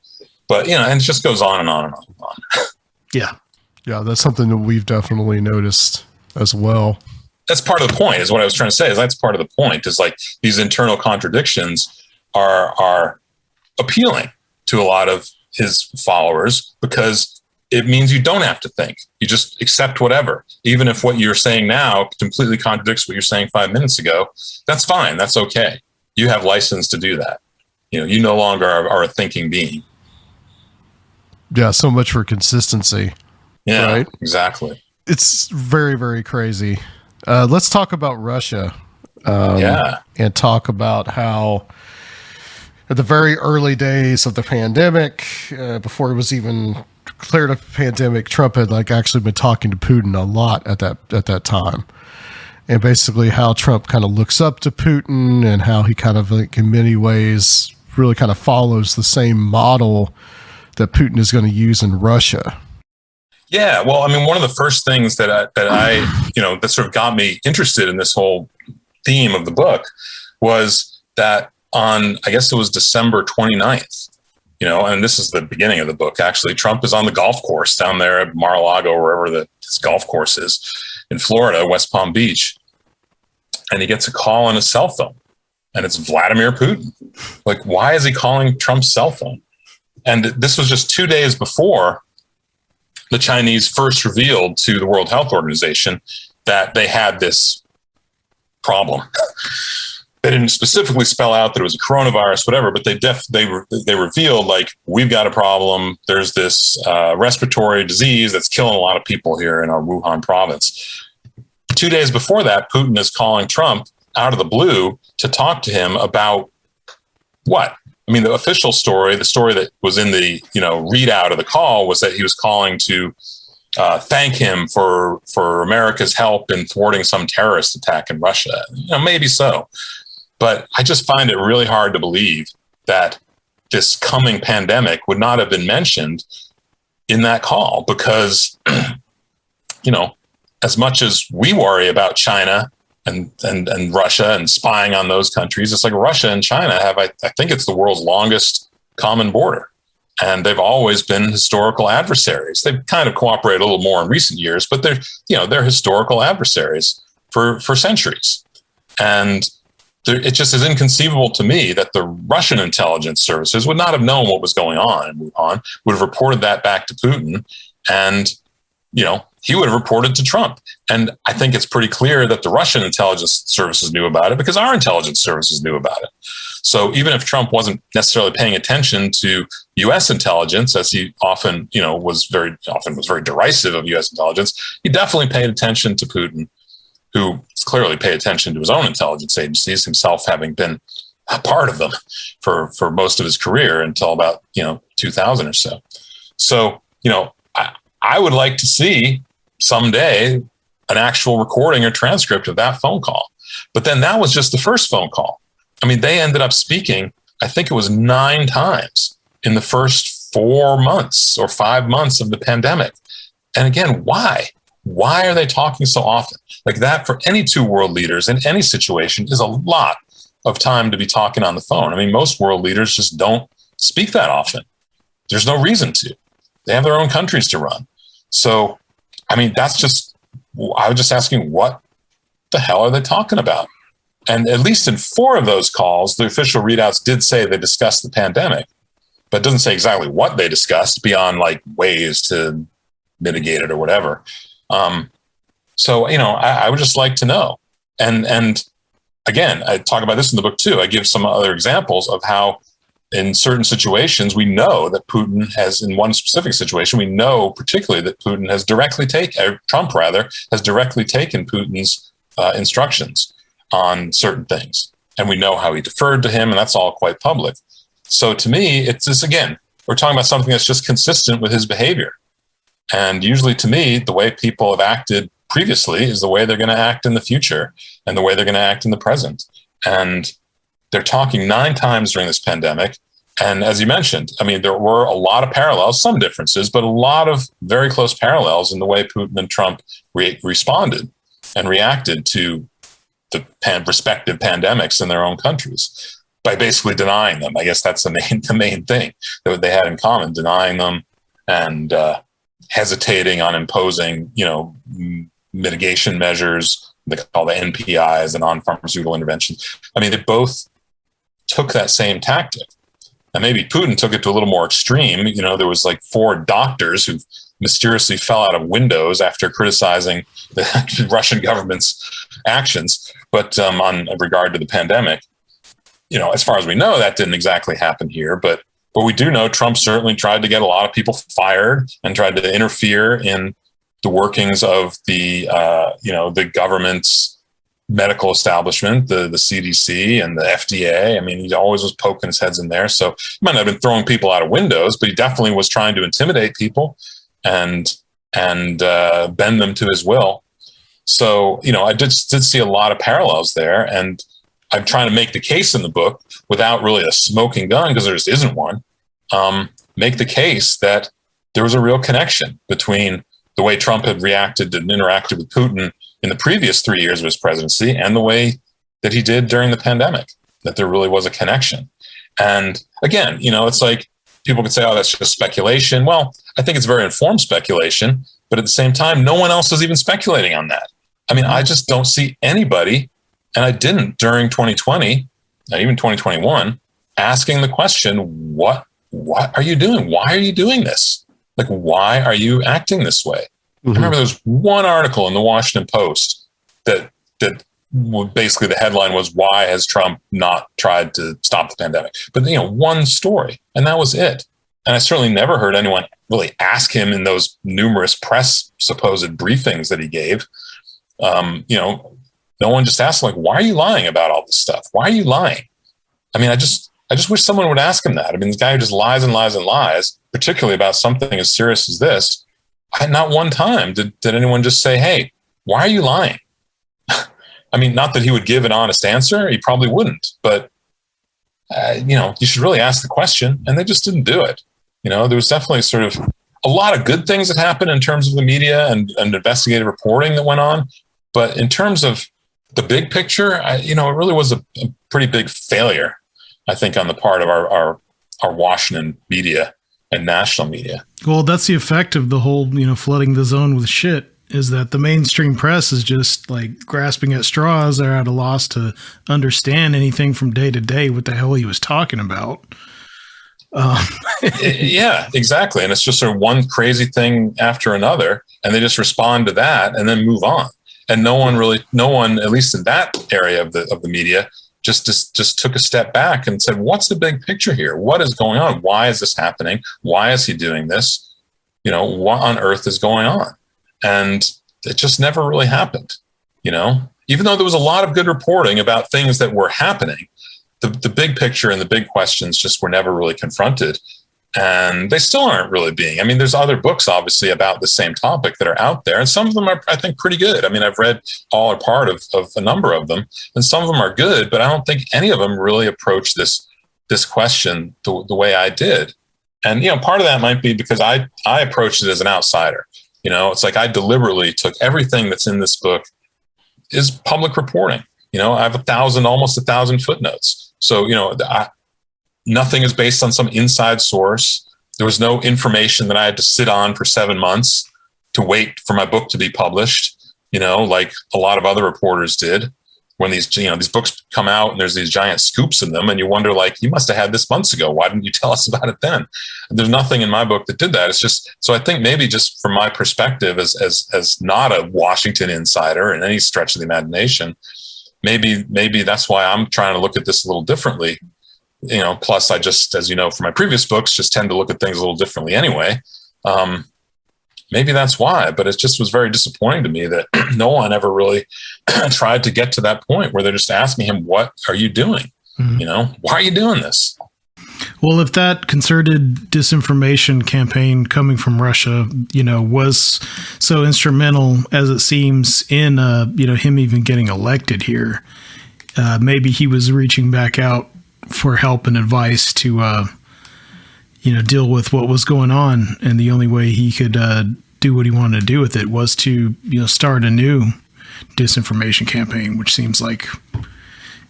But, you know, and it just goes on and on and on and on. Yeah, that's something that we've definitely noticed as well. That's part of the point, is what I was trying to say, is that's part of the point, is like these internal contradictions are appealing to a lot of his followers because it means you don't have to think. You just accept whatever. Even if what you're saying now completely contradicts what you're saying 5 minutes ago, that's fine. That's okay. You have license to do that. You know, you no longer are a thinking being. Yeah, so much for consistency. Yeah, right? Exactly. It's very, very crazy. Let's talk about Russia. And talk about how at the very early days of the pandemic, before it was even declared a pandemic, Trump had like actually been talking to Putin a lot at that time. And basically how Trump kind of looks up to Putin and how he kind of like in many ways really kind of follows the same model that Putin is going to use in Russia. Yeah, well, I mean, one of the first things that I you know, that sort of got me interested in this whole theme of the book was that on, I guess it was December 29th, and this is the beginning of the book, actually. Trump is on the golf course down there at Mar-a-Lago, wherever this golf course is in Florida, West Palm Beach. And he gets a call on his cell phone, and it's Vladimir Putin. Like, why is he calling Trump's cell phone? And this was just 2 days before the Chinese first revealed to the World Health Organization that they had this problem. They didn't specifically spell out that it was a coronavirus, whatever, but they revealed, like, we've got a problem. There's this respiratory disease that's killing a lot of people here in our Wuhan province. 2 days before that, Putin is calling Trump out of the blue to talk to him about what? I mean, the official story, the story that was in the readout of the call, was that he was calling to thank him for America's help in thwarting some terrorist attack in Russia. Maybe so. But I just find it really hard to believe that this coming pandemic would not have been mentioned in that call, because, as much as we worry about China and Russia and spying on those countries, it's like Russia and China have, I think it's the world's longest common border. And they've always been historical adversaries. They've kind of cooperated a little more in recent years, but they're historical adversaries for centuries. And it just is inconceivable to me that the Russian intelligence services would not have known what was going on in Wuhan, would have reported that back to Putin, and, he would have reported to Trump. And I think it's pretty clear that the Russian intelligence services knew about it because our intelligence services knew about it. So even if Trump wasn't necessarily paying attention to U.S. intelligence, as he often, was very derisive of U.S. intelligence, he definitely paid attention to Putin, who clearly paid attention to his own intelligence agencies, himself having been a part of them for most of his career until about 2000 or so. So I would like to see someday an actual recording or transcript of that phone call. But then that was just the first phone call. I mean, they ended up speaking, I think it was 9 times in the first 4 months or 5 months of the pandemic. And again, why? Why are they talking so often? Like, that for any two world leaders in any situation is a lot of time to be talking on the phone. I mean, most world leaders just don't speak that often. There's no reason to. They have their own countries to run. So, I mean, I was just asking, what the hell are they talking about? And at least in 4 of those calls, the official readouts did say they discussed the pandemic, but it doesn't say exactly what they discussed beyond, like, ways to mitigate it or whatever. So, I would just like to know. And again, I talk about this in the book too. I give some other examples of how in certain situations, we know that Putin has, in one specific situation, we know particularly that Putin has Trump has directly taken Putin's instructions on certain things. And we know how he deferred to him, and that's all quite public. So to me, it's just, again, we're talking about something that's just consistent with his behavior. And usually, to me, the way people have acted previously is the way they're going to act in the future and the way they're going to act in the present. And they're talking 9 times during this pandemic. And as you mentioned, I mean, there were a lot of parallels, some differences, but a lot of very close parallels in the way Putin and Trump responded and reacted to the respective pandemics in their own countries by basically denying them. I guess that's the main thing that they had in common, denying them and hesitating on imposing, mitigation measures, they call the NPIs, the non-pharmaceutical interventions. I mean, they both took that same tactic. And maybe Putin took it to a little more extreme. There was like 4 doctors who mysteriously fell out of windows after criticizing the Russian government's actions. But on regard to the pandemic, as far as we know, that didn't exactly happen here. But we do know Trump certainly tried to get a lot of people fired and tried to interfere in the workings of the government's medical establishment, the CDC and the FDA. I mean, he always was poking his heads in there. So he might not have been throwing people out of windows, but he definitely was trying to intimidate people and bend them to his will. So, I did see a lot of parallels there. And I'm trying to make the case in the book without really a smoking gun, because there just isn't one, make the case that there was a real connection between the way Trump had reacted and interacted with Putin in the previous 3 years of his presidency and the way that he did during the pandemic, that there really was a connection. And again, it's like, people could say, oh, that's just speculation. Well, I think it's very informed speculation, but at the same time, no one else is even speculating on that. I mean, I just don't see anybody, and I didn't during 2020, not even 2021, asking the question, what are you doing? Why are you doing this? Like, why are you acting this way? I remember there was one article in the Washington Post that basically the headline was, why has Trump not tried to stop the pandemic? But, one story, and that was it. And I certainly never heard anyone really ask him in those numerous press supposed briefings that he gave. No one just asked, like, why are you lying about all this stuff? Why are you lying? I mean, I just wish someone would ask him that. I mean, this guy who just lies and lies and lies, particularly about something as serious as this, not one time did anyone just say, hey, why are you lying? I mean, not that he would give an honest answer. He probably wouldn't. But, you should really ask the question. And they just didn't do it. There was definitely sort of a lot of good things that happened in terms of the media and investigative reporting that went on. But in terms of the big picture, it really was a pretty big failure, I think, on the part of our Washington media and national media. Well, that's the effect of the whole, flooding the zone with shit, is that the mainstream press is just like grasping at straws. They're at a loss to understand anything from day to day, what the hell he was talking about. Yeah, exactly. And it's just sort of one crazy thing after another, and they just respond to that and then move on. And no one, at least in that area of the media, just took a step back and said, what's the big picture here? What is going on? Why is this happening? Why is he doing this? What on earth is going on? And it just never really happened, even though there was a lot of good reporting about things that were happening, the big picture and the big questions just were never really confronted. And they still aren't really being. I mean, there's other books, obviously, about the same topic that are out there. And some of them are, I think, pretty good. I mean, I've read all or part of a number of them. And some of them are good, but I don't think any of them really approach this question the way I did. And, part of that might be because I approached it as an outsider. It's like I deliberately took everything that's in this book is public reporting. I have almost 1,000 footnotes. So, nothing is based on some inside source. There was no information that I had to sit on for 7 months to wait for my book to be published, like a lot of other reporters did. When these books come out and there's these giant scoops in them, and you wonder, like, you must have had this months ago. Why didn't you tell us about it then? There's nothing in my book that did that. It's just, so I think maybe just from my perspective as not a Washington insider in any stretch of the imagination, maybe that's why I'm trying to look at this a little differently. Plus I just, as from my previous books, just tend to look at things a little differently anyway. Maybe that's why, but it just was very disappointing to me that no one ever really tried to get to that point where they're just asking him, what are you doing? Mm-hmm. Why are you doing this? Well, if that concerted disinformation campaign coming from Russia, was so instrumental as it seems in, him even getting elected here, maybe he was reaching back out for help and advice to, deal with what was going on. And the only way he could do what he wanted to do with it was to, start a new disinformation campaign, which seems like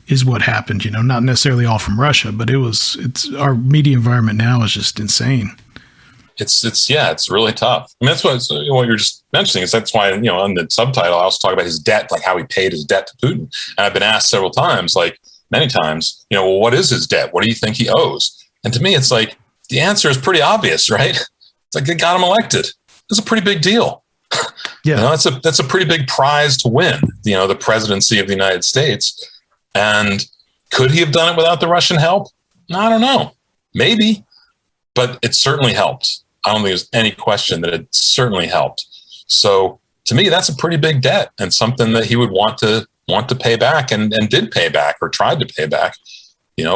is what happened, not necessarily all from Russia, but it's our media environment now is just insane. It's really tough. I mean, that's what you're just mentioning is that's why, on the subtitle, I also talk about his debt, like how he paid his debt to Putin. And I've been asked several times, like many times, well, what is his debt? What do you think he owes? And to me, it's like, the answer is pretty obvious, right? It's like they got him elected. It's a pretty big deal. Yeah, that's a pretty big prize to win, the presidency of the United States. And could he have done it without the Russian help? I don't know. Maybe, but it certainly helped. I don't think there's any question that it certainly helped. So to me, that's a pretty big debt and something that he would want to pay back and did pay back or tried to pay back,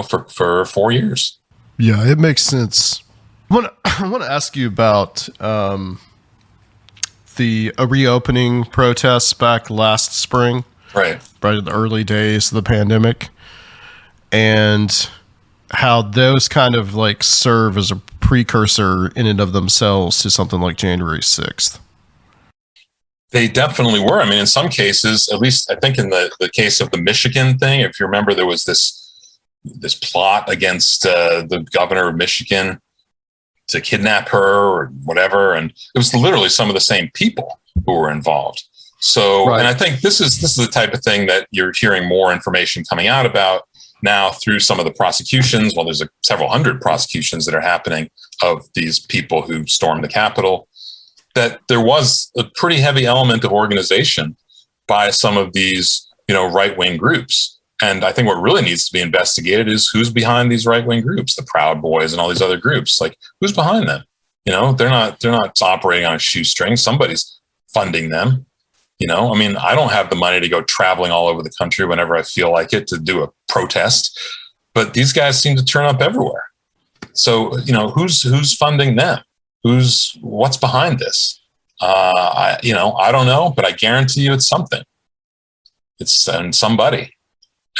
for 4 years. Yeah, it makes sense. I want to ask you about the reopening protests back last spring, right in the early days of the pandemic, and how those kind of like serve as a precursor in and of themselves to something like January 6th. They definitely were. I mean, in some cases, at least I think in the case of the Michigan thing, if you remember, there was this plot against the governor of Michigan to kidnap her or whatever. And it was literally some of the same people who were involved. So, Right. and I think this is the type of thing that you're hearing more information coming out about now through some of the prosecutions. Well, there's several hundred prosecutions that are happening of these people who stormed the Capitol, that there was a pretty heavy element of organization by some of these, right-wing groups. And I think what really needs to be investigated is who's behind these right-wing groups, the Proud Boys and all these other groups. Like, who's behind them? They're not operating on a shoestring. Somebody's funding them. I don't have the money to go traveling all over the country whenever I feel like it to do a protest, but these guys seem to turn up everywhere. So, who's funding them? What's behind this? I don't know, but I guarantee you it's something. It's somebody.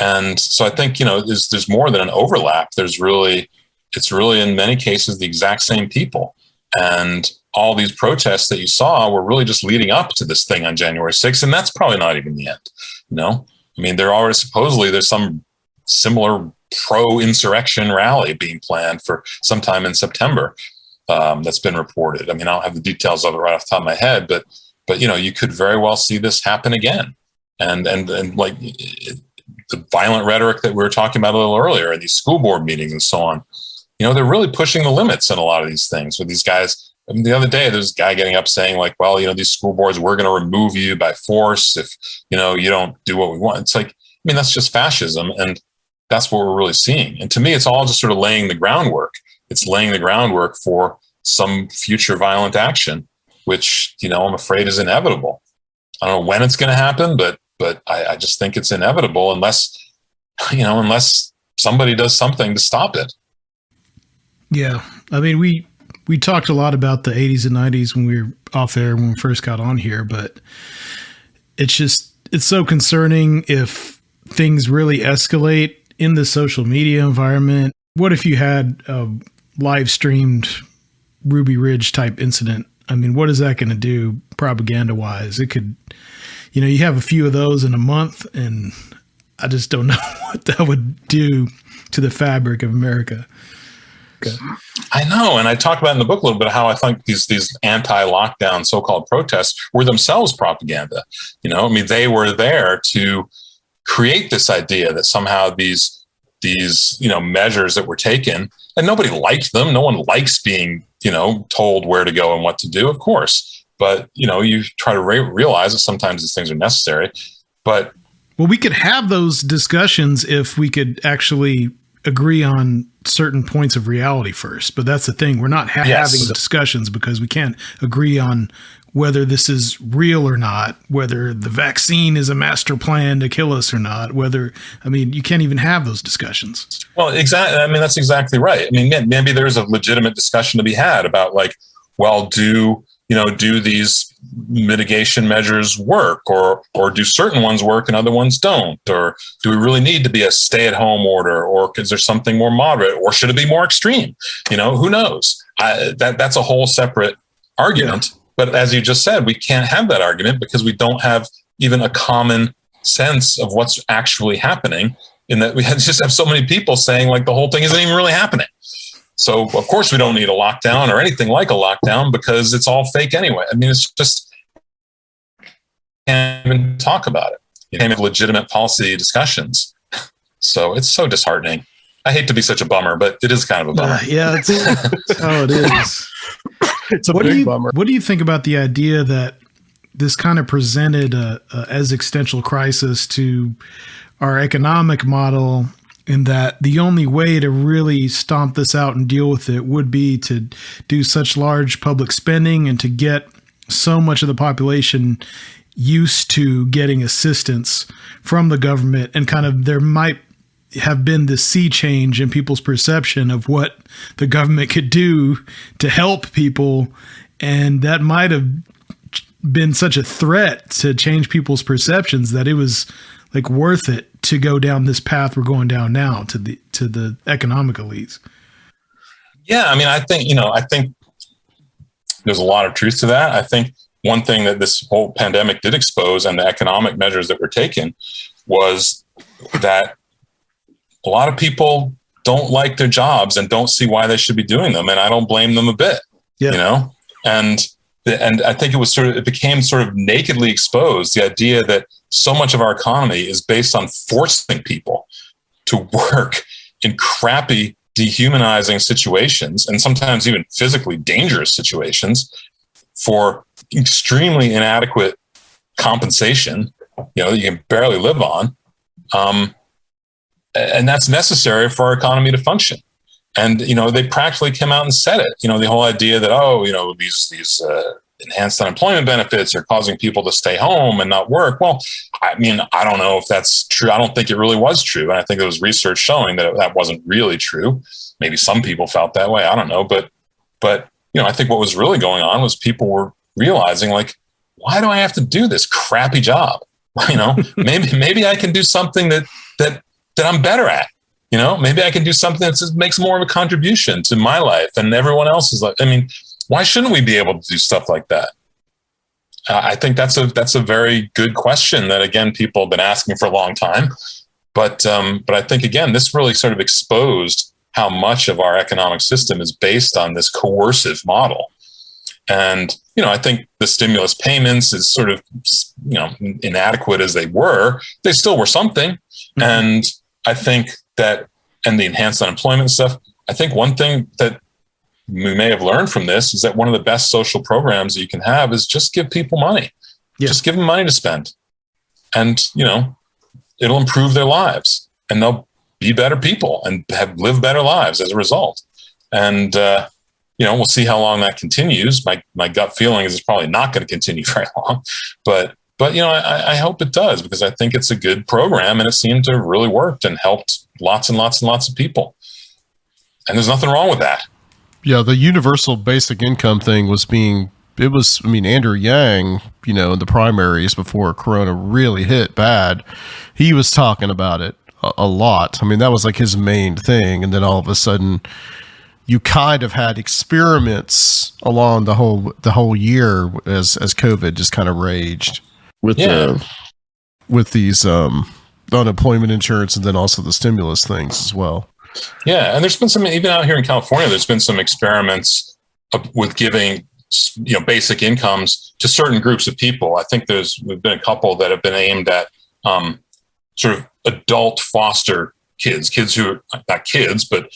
And so I think, there's more than an overlap. It's really in many cases the exact same people. And all these protests that you saw were really just leading up to this thing on January 6th. And that's probably not even the end. There already supposedly there's some similar pro-insurrection rally being planned for sometime in September that's been reported. I don't have the details of it right off the top of my head, but you could very well see this happen again. And like the violent rhetoric that we were talking about a little earlier in these school board meetings and so on, they're really pushing the limits in a lot of these things with these guys. The other day, there's a guy getting up saying like, well, these school boards, we're going to remove you by force if, you don't do what we want. It's like, that's just fascism. And that's what we're really seeing. And to me, it's all just sort of laying the groundwork. It's laying the groundwork for some future violent action, which, I'm afraid is inevitable. I don't know when it's going to happen, but I just think it's inevitable unless somebody does something to stop it. Yeah. We talked a lot about the 80s and 90s when we were off air when we first got on here, but it's so concerning if things really escalate in the social media environment. What if you had a live streamed Ruby Ridge type incident? What is that going to do propaganda wise? It could, you have a few of those in a month, and I just don't know what that would do to the fabric of America. Okay. I know. And I talk about in the book a little bit how I think these anti-lockdown so-called protests were themselves propaganda. They were there to create this idea that somehow these measures that were taken, and nobody liked them. No one likes being, told where to go and what to do, of course. But, you try to realize that sometimes these things are necessary. But well, we could have those discussions if we could actually agree on certain points of reality first. But that's the thing. We're not having discussions because we can't agree on whether this is real or not, whether the vaccine is a master plan to kill us or not, you can't even have those discussions. Well, exactly. That's exactly right. Maybe there's a legitimate discussion to be had about like, well, do these mitigation measures work, or do certain ones work and other ones don't? Or do we really need to be a stay-at-home order, or is there something more moderate, or should it be more extreme? Who knows? That's a whole separate argument. Yeah. But as you just said, we can't have that argument because we don't have even a common sense of what's actually happening, in that we just have so many people saying like the whole thing isn't even really happening. So of course we don't need a lockdown or anything like a lockdown because it's all fake anyway. It's just, can't even talk about it. You can't have legitimate policy discussions. So it's so disheartening. I hate to be such a bummer, but it is kind of a bummer. That's how it is. It's a big bummer. What do you think about the idea that this kind of presented a existential crisis to our economic model, in that the only way to really stomp this out and deal with it would be to do such large public spending and to get so much of the population used to getting assistance from the government, and kind of there might have been this sea change in people's perception of what the government could do to help people. And that might have been such a threat to change people's perceptions that it was like worth it to go down this path we're going down now to the economic elites. Yeah. I think there's a lot of truth to that. I think one thing that this whole pandemic did expose, and the economic measures that were taken, was that a lot of people don't like their jobs and don't see why they should be doing them. And I don't blame them a bit, Yeah. you know? And I think it became sort of nakedly exposed, the idea that so much of our economy is based on forcing people to work in crappy, dehumanizing situations, and sometimes even physically dangerous situations, for extremely inadequate compensation, you know, that you can barely live on. And that's necessary for our economy to function. And, you know, they practically came out and said it, you know, the whole idea that, these enhanced unemployment benefits are causing people to stay home and not work. Well, I mean, I don't know if that's true. I don't think it really was true. And I think there was research showing that that wasn't really true. Maybe some people felt that way. I don't know. But, you know, I think what was really going on was people were realizing, like, why do I have to do this crappy job? You know, maybe I can do something that I'm better at. You know, maybe I can do something that just makes more of a contribution to my life and everyone else's life. I mean, why shouldn't we be able to do stuff like that? I think that's a very good question that, again, people have been asking for a long time. But I think, again, this really sort of exposed how much of our economic system is based on this coercive model. And, you know, I think the stimulus payments is sort of, you know, inadequate as they still were something. Mm-hmm. And I think that, and the enhanced unemployment stuff, I think one thing that we may have learned from this is that one of the best social programs that you can have is just give people money. Yeah. Just give them money to spend. And, you know, it'll improve their lives and they'll be better people and live better lives as a result. And, you know, we'll see how long that continues. My gut feeling is it's probably not going to continue very long, but you know, I hope it does, because I think it's a good program and it seemed to have really worked and helped lots and lots and lots of people. And there's nothing wrong with that. Yeah, the universal basic income thing Andrew Yang, you know, in the primaries before Corona really hit bad, he was talking about it a lot. I mean, that was like his main thing. And then all of a sudden you kind of had experiments along the whole year as COVID just kind of raged with these unemployment insurance and then also the stimulus things as well. Yeah, and there's been some, even out here in California, there's been some experiments with giving, you know, basic incomes to certain groups of people. I think there's been a couple that have been aimed at sort of adult foster kids who are not kids, but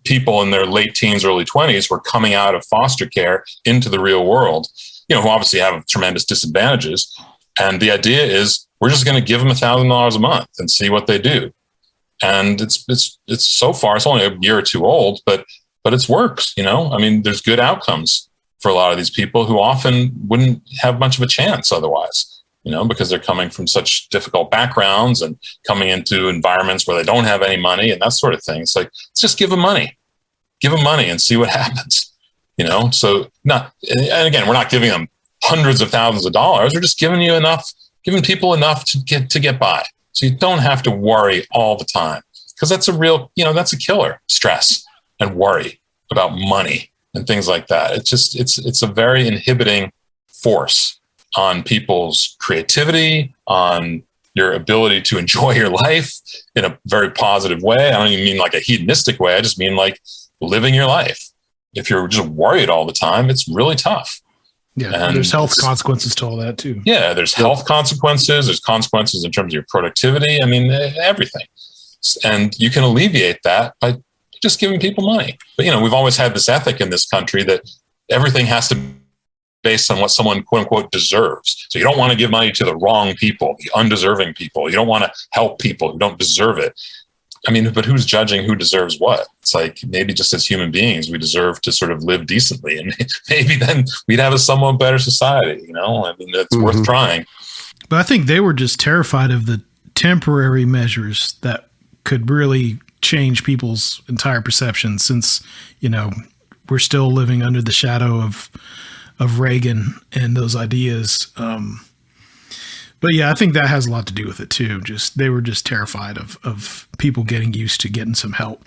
people in their late teens, early 20s, were coming out of foster care into the real world, you know, who obviously have tremendous disadvantages. And the idea is we're just going to give them $1,000 a month and see what they do. And it's so far, it's only a year or two old, but it's worked, you know. I mean, there's good outcomes for a lot of these people who often wouldn't have much of a chance otherwise, you know, because they're coming from such difficult backgrounds and coming into environments where they don't have any money and that sort of thing. It's like, let's just give them money and see what happens, you know. So and again, we're not giving them hundreds of thousands of dollars. We're just giving people enough to get by. So you don't have to worry all the time, because that's that's a killer, stress and worry about money and things like that. It's a very inhibiting force on people's creativity, on your ability to enjoy your life in a very positive way. I don't even mean like a hedonistic way. I just mean like living your life. If you're just worried all the time, it's really tough. Yeah, and there's health consequences to all that too. Yeah, there's health consequences. There's consequences in terms of your productivity. I mean, everything. And you can alleviate that by just giving people money. But, you know, we've always had this ethic in this country that everything has to be based on what someone, quote unquote, deserves. So you don't want to give money to the wrong people, the undeserving people. You don't want to help people who don't deserve it. I mean, but who's judging who deserves what? It's like, maybe just as human beings, we deserve to sort of live decently, and maybe then we'd have a somewhat better society, you know? I mean, it's worth trying. But I think they were just terrified of the temporary measures that could really change people's entire perception, since, you know, we're still living under the shadow of Reagan and those ideas. But yeah, I think that has a lot to do with it too. They were just terrified of people getting used to getting some help.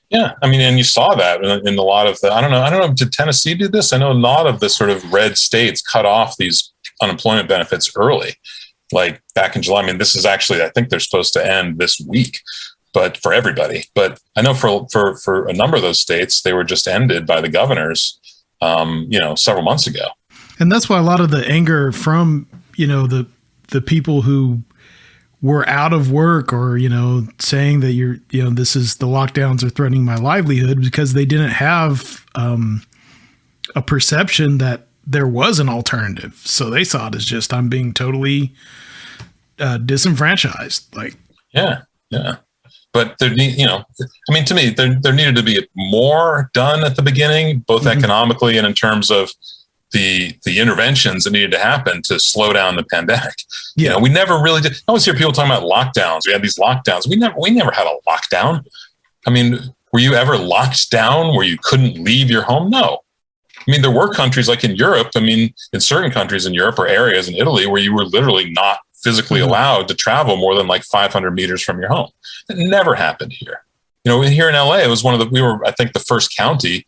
Yeah, I mean, and you saw that in a lot of I don't know, did Tennessee do this? I know a lot of the sort of red states cut off these unemployment benefits early, like back in July. I mean, this is actually, I think they're supposed to end this week, but for everybody. But I know for a number of those states, they were just ended by the governors, several months ago. And that's why a lot of the anger from, the people who were out of work or, saying that this is the lockdowns are threatening my livelihood, because they didn't have a perception that there was an alternative. So they saw it as just, I'm being totally disenfranchised. Like, yeah. But to me, there needed to be more done at the beginning, both economically and in terms of the interventions that needed to happen to slow down the pandemic. Yeah. We never really did. I always hear people talking about lockdowns. We had these lockdowns. We never had a lockdown. I mean, were you ever locked down where you couldn't leave your home? No. I mean, there were countries like in Europe. I mean, in certain countries in Europe or areas in Italy where you were literally not physically allowed to travel more than like 500 meters from your home. It never happened here. Here in LA, it was we were, I think, the first county,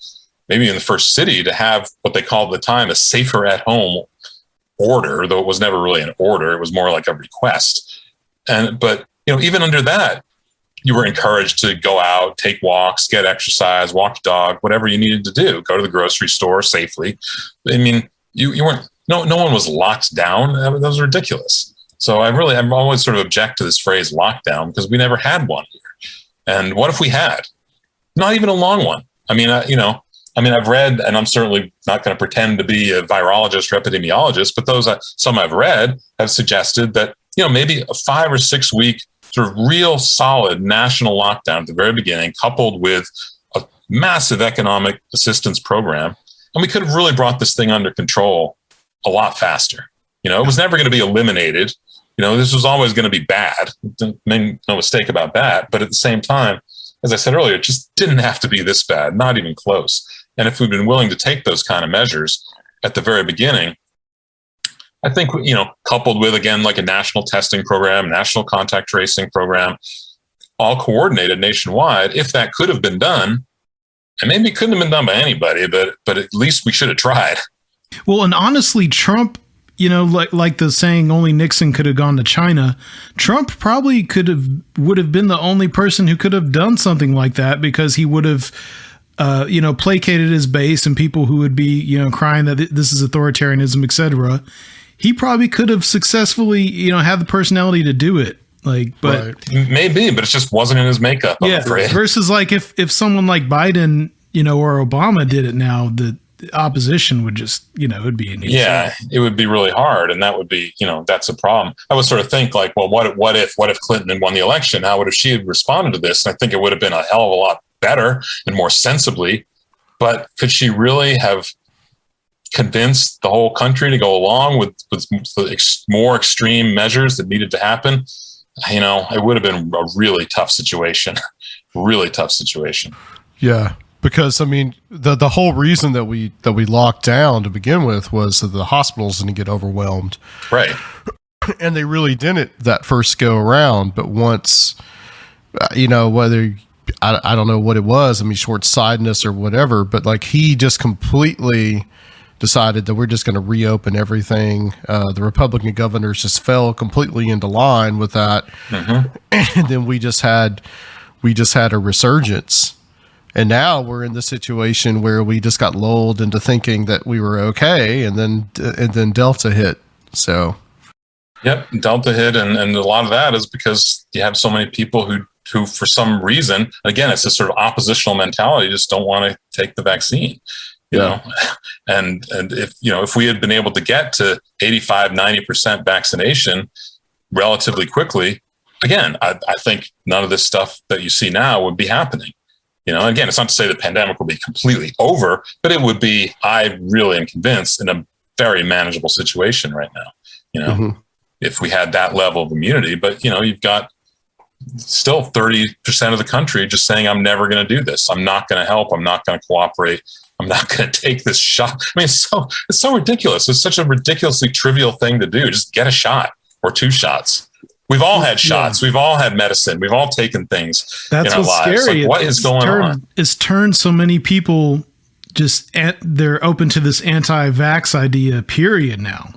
maybe in the first city, to have what they called at the time a safer at home order, though it was never really an order. It was more like a request. But even under that, you were encouraged to go out, take walks, get exercise, walk the dog, whatever you needed to do, go to the grocery store safely. I mean, you weren't, no one was locked down. That was ridiculous. So I'm always sort of object to this phrase lockdown, because we never had one here. And what if we had? Not even a long one. I mean, I've read, and I'm certainly not going to pretend to be a virologist or epidemiologist, but some I've read have suggested that, maybe a 5 or 6 week sort of real solid national lockdown at the very beginning, coupled with a massive economic assistance program, and we could have really brought this thing under control a lot faster. It was never going to be eliminated. This was always going to be bad. Make no mistake about that. But at the same time, as I said earlier, it just didn't have to be this bad, not even close. And if we'd been willing to take those kind of measures at the very beginning, I think, coupled with, again, like a national testing program, national contact tracing program, all coordinated nationwide, if that could have been done, and maybe it couldn't have been done by anybody, but at least we should have tried. Well, and honestly, Trump, like the saying, only Nixon could have gone to China. Trump probably would have been the only person who could have done something like that, because he would have, placated his base and people who would be, crying that this is authoritarianism, etc. He probably could have successfully, had the personality to do it. But maybe, but it just wasn't in his makeup, I'm afraid. Versus like if someone like Biden, or Obama did it now, the opposition would just, it would be an issue. Yeah, it would be really hard. And that would be, that's a problem. I would sort of think like, well, what if Clinton had won the election? How would if she had responded to this? And I think it would have been a hell of a lot better and more sensibly. But could she really have convinced the whole country to go along with more extreme measures that needed to happen? It would have been a really tough situation. Yeah. Because the whole reason that we locked down to begin with was that the hospitals didn't get overwhelmed, right? And they really didn't that first go around. But once, whether I don't know what it was, short-sightedness or whatever, but like he just completely decided that we're just going to reopen everything. The Republican governors just fell completely into line with that, and then we just had a resurgence. And now we're in the situation where we just got lulled into thinking that we were okay, and then Delta hit. So, yep, Delta hit, and a lot of that is because you have so many people who for some reason, again, it's this sort of oppositional mentality, just don't want to take the vaccine. And if we had been able to get to 85-90% vaccination relatively quickly, again, I think none of this stuff that you see now would be happening. Again, it's not to say the pandemic will be completely over, but it would be, I really am convinced, in a very manageable situation right now, if we had that level of immunity. But, you've got still 30% of the country just saying, I'm never going to do this. I'm not going to help. I'm not going to cooperate. I'm not going to take this shot. It's so ridiculous. It's such a ridiculously trivial thing to do. Just get a shot or 2 shots. We've all had shots. We've all had medicine. We've all taken things in our lives. Scary. Like, what is going on? It's turned so many people they're open to this anti-vax idea, period, now.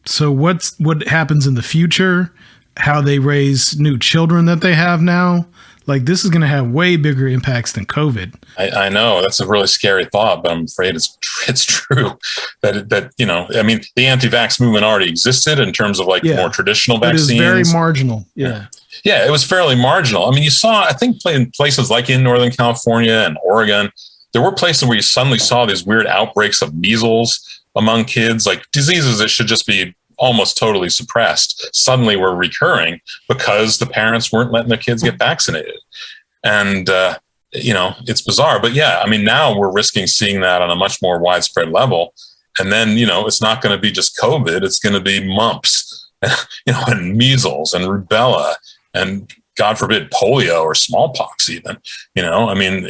So what happens in the future? How they raise new children that they have now? Like, this is going to have way bigger impacts than COVID. I know that's a really scary thought, but I'm afraid it's true that you know, I mean, the anti-vax movement already existed in terms of like more traditional vaccines. It is very marginal. Yeah. Yeah, it was fairly marginal. I mean, you saw, I think, in places like in Northern California and Oregon, there were places where you suddenly saw these weird outbreaks of measles among kids, like diseases that should just be almost totally suppressed, suddenly were recurring because the parents weren't letting their kids get vaccinated. And, you know, it's bizarre. But yeah, I mean, now we're risking seeing that on a much more widespread level. And then, you know, it's not going to be just COVID, it's going to be mumps, you know, and measles and rubella and, God forbid, polio or smallpox even. You know, I mean,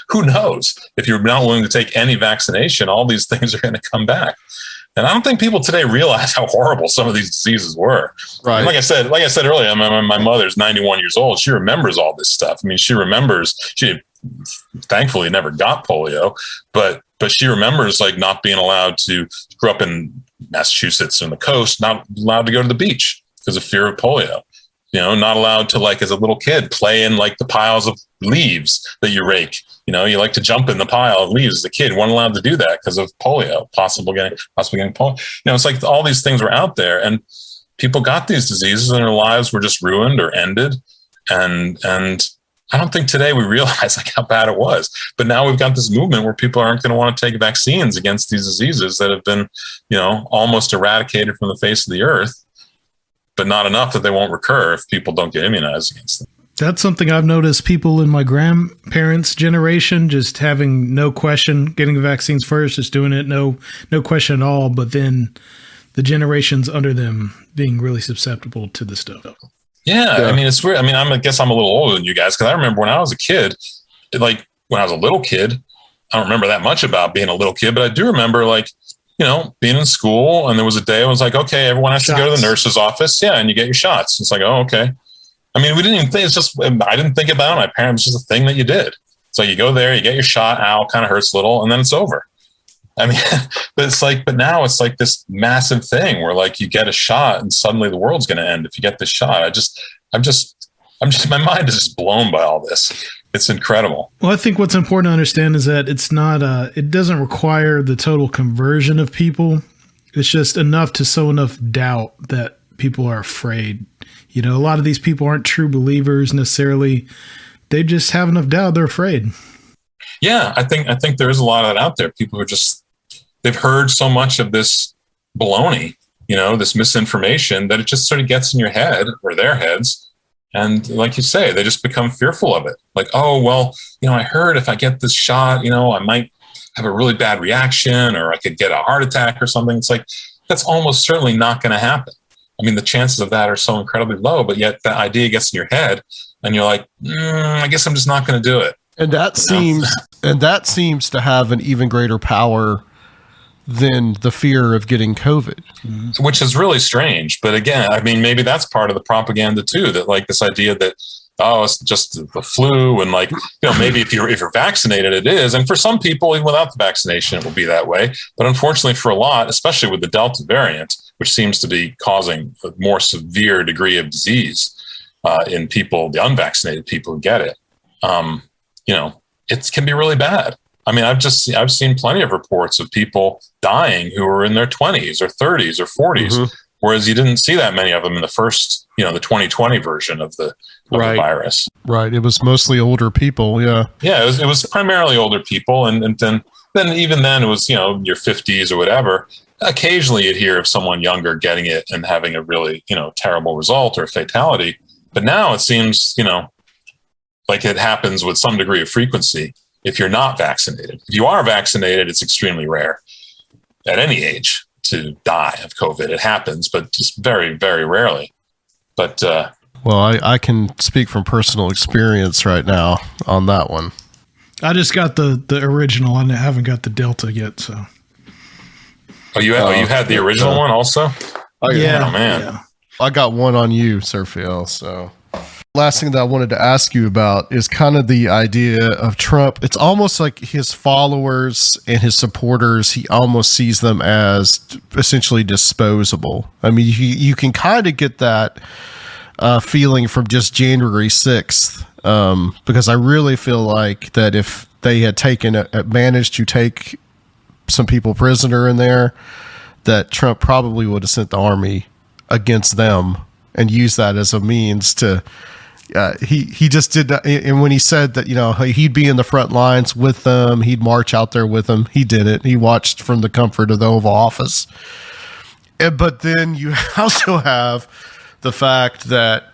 who knows? If you're not willing to take any vaccination, all these things are going to come back. And I don't think people today realize how horrible some of these diseases were. Right. And like I said earlier, my mother's 91 years old. She remembers all this stuff. I mean, she thankfully never got polio, but she remembers like not being allowed to, grew up in Massachusetts on the coast, not allowed to go to the beach because of fear of polio. You know, not allowed to, like, as a little kid, play in like the piles of leaves that you rake. You know, you like to jump in the pile of leaves as a kid. Weren't allowed to do that because of polio, possibly getting polio. You know, it's like all these things were out there, and people got these diseases, and their lives were just ruined or ended. And I don't think today we realize like how bad it was. But now we've got this movement where people aren't going to want to take vaccines against these diseases that have been, you know, almost eradicated from the face of the earth, but not enough that they won't recur if people don't get immunized against them. That's something I've noticed. People in my grandparents' generation just having no question, getting the vaccines first, just doing it, no question at all. But then the generations under them being really susceptible to the stuff. Yeah, I mean, it's weird. I mean, I guess I'm a little older than you guys, because I remember when I was a kid, like when I was a little kid, I don't remember that much about being a little kid, but I do remember, like, you know, being in school, and there was a day I was like, okay, everyone has to go to the nurse's office. Yeah. And you get your shots. It's like, oh, okay. I mean, we didn't even think, it's just, I didn't think about it. My parents, it's just a thing that you did. So you go there, you get your shot, ow, kind of hurts a little, and then it's over. I mean, but now it's like this massive thing where like you get a shot and suddenly the world's going to end if you get this shot. I'm just, my mind is just blown by all this. It's incredible. Well, I think what's important to understand is that it's not, it doesn't require the total conversion of people. It's just enough to sow enough doubt that people are afraid. You know, a lot of these people aren't true believers necessarily. They just have enough doubt. They're afraid. Yeah, I think there is a lot of that out there. People are just, they've heard so much of this baloney, you know, this misinformation, that it just sort of gets in your head or their heads. And like you say, they just become fearful of it. Like, oh, well, you know, I heard if I get this shot, you know, I might have a really bad reaction, or I could get a heart attack or something. It's like, that's almost certainly not going to happen. I mean, the chances of that are so incredibly low, but yet the idea gets in your head and you're like, I guess I'm just not going to do it. And that seems to have an even greater power than the fear of getting COVID. Which is really strange. But again, I mean, maybe that's part of the propaganda too, that like this idea that, oh, it's just the flu, and like, you know, maybe if you're vaccinated, it is. And for some people, even without the vaccination, it will be that way. But unfortunately for a lot, especially with the Delta variant, which seems to be causing a more severe degree of disease in people, the unvaccinated people who get it, you know, it can be really bad. I mean, I've seen plenty of reports of people dying who were in their 20s or 30s or 40s, whereas you didn't see that many of them in the first, you know, the 2020 version of the virus. Right. It was mostly older people. Yeah. Yeah. It was primarily older people. And then even then it was, you know, your 50s or whatever. Occasionally you'd hear of someone younger getting it and having a really, you know, terrible result or fatality. But now it seems, you know, like it happens with some degree of frequency if you're not vaccinated. If you are vaccinated, it's extremely rare at any age to die of COVID. It happens, but just very, very rarely. But well, I can speak from personal experience right now on that one. I just got the original, and I haven't got the Delta yet. So, you had the original one also? Yeah. Oh man, yeah. I got one on you, Sir Phil. So, last thing that I wanted to ask you about is kind of the idea of Trump. It's almost like his followers and his supporters, he almost sees them as essentially disposable. I mean, you can kind of get that feeling from just January 6th, because I really feel like that if they had managed to take some people prisoner in there, that Trump probably would have sent the army against them and used that as a means to. He just did not, and when he said that, he'd be in the front lines with them, he'd march out there with them. He did it. He watched from the comfort of the Oval Office. But then you also have the fact that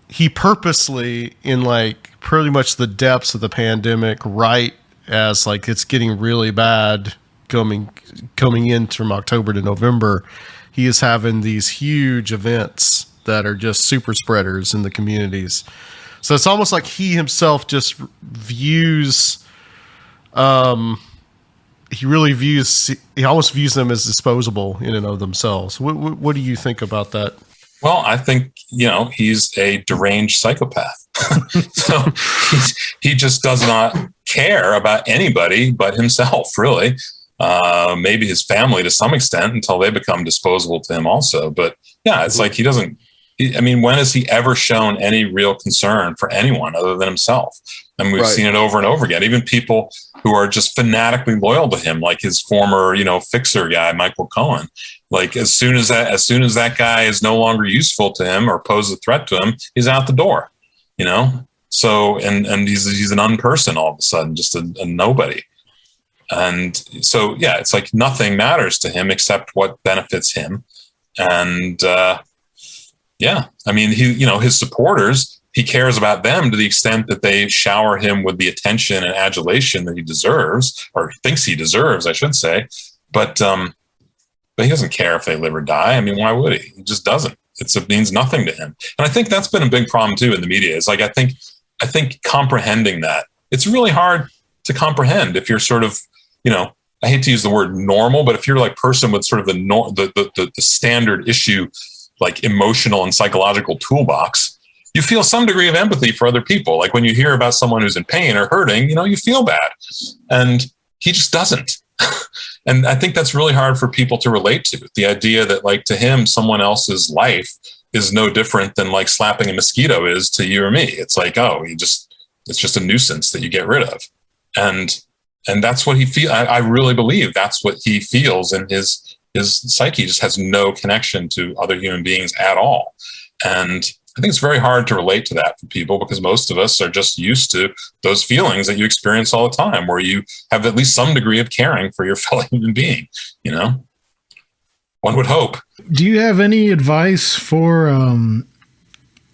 he purposely, in like pretty much the depths of the pandemic, right as like it's getting really bad coming in from October to November, he is having these huge events that are just super spreaders in the communities. So it's almost like he himself just views, he almost views them as disposable in and of themselves. What do you think about that? Well, I think, he's a deranged psychopath. So he just does not care about anybody but himself, really. Maybe his family to some extent, until they become disposable to him also. But yeah, it's like he doesn't, when has he ever shown any real concern for anyone other than himself? And we've seen it over and over again. Even people who are just fanatically loyal to him, like his former, fixer guy, Michael Cohen. Like as soon as that guy is no longer useful to him or poses a threat to him, he's out the door. So and he's an unperson all of a sudden, just a nobody. And so yeah, it's like nothing matters to him except what benefits him. And his supporters, he cares about them to the extent that they shower him with the attention and adulation that he deserves, or thinks he deserves, I should say. But he doesn't care if they live or die. Why would he? He just doesn't. It means nothing to him. And I think that's been a big problem too in the media. It's like, I think comprehending that, it's really hard to comprehend if you're sort of, I hate to use the word normal, but if you're like person with sort of the standard issue, like emotional and psychological toolbox, you feel some degree of empathy for other people. Like when you hear about someone who's in pain or hurting, you feel bad, and he just doesn't. And I think that's really hard for people to relate to. The idea that like to him, someone else's life is no different than like slapping a mosquito is to you or me. It's like, it's just a nuisance that you get rid of. And that's what he feels. I really believe that's what he feels in his psyche. Just has no connection to other human beings at all. And I think it's very hard to relate to that for people because most of us are just used to those feelings that you experience all the time, where you have at least some degree of caring for your fellow human being, One would hope. Do you have any advice for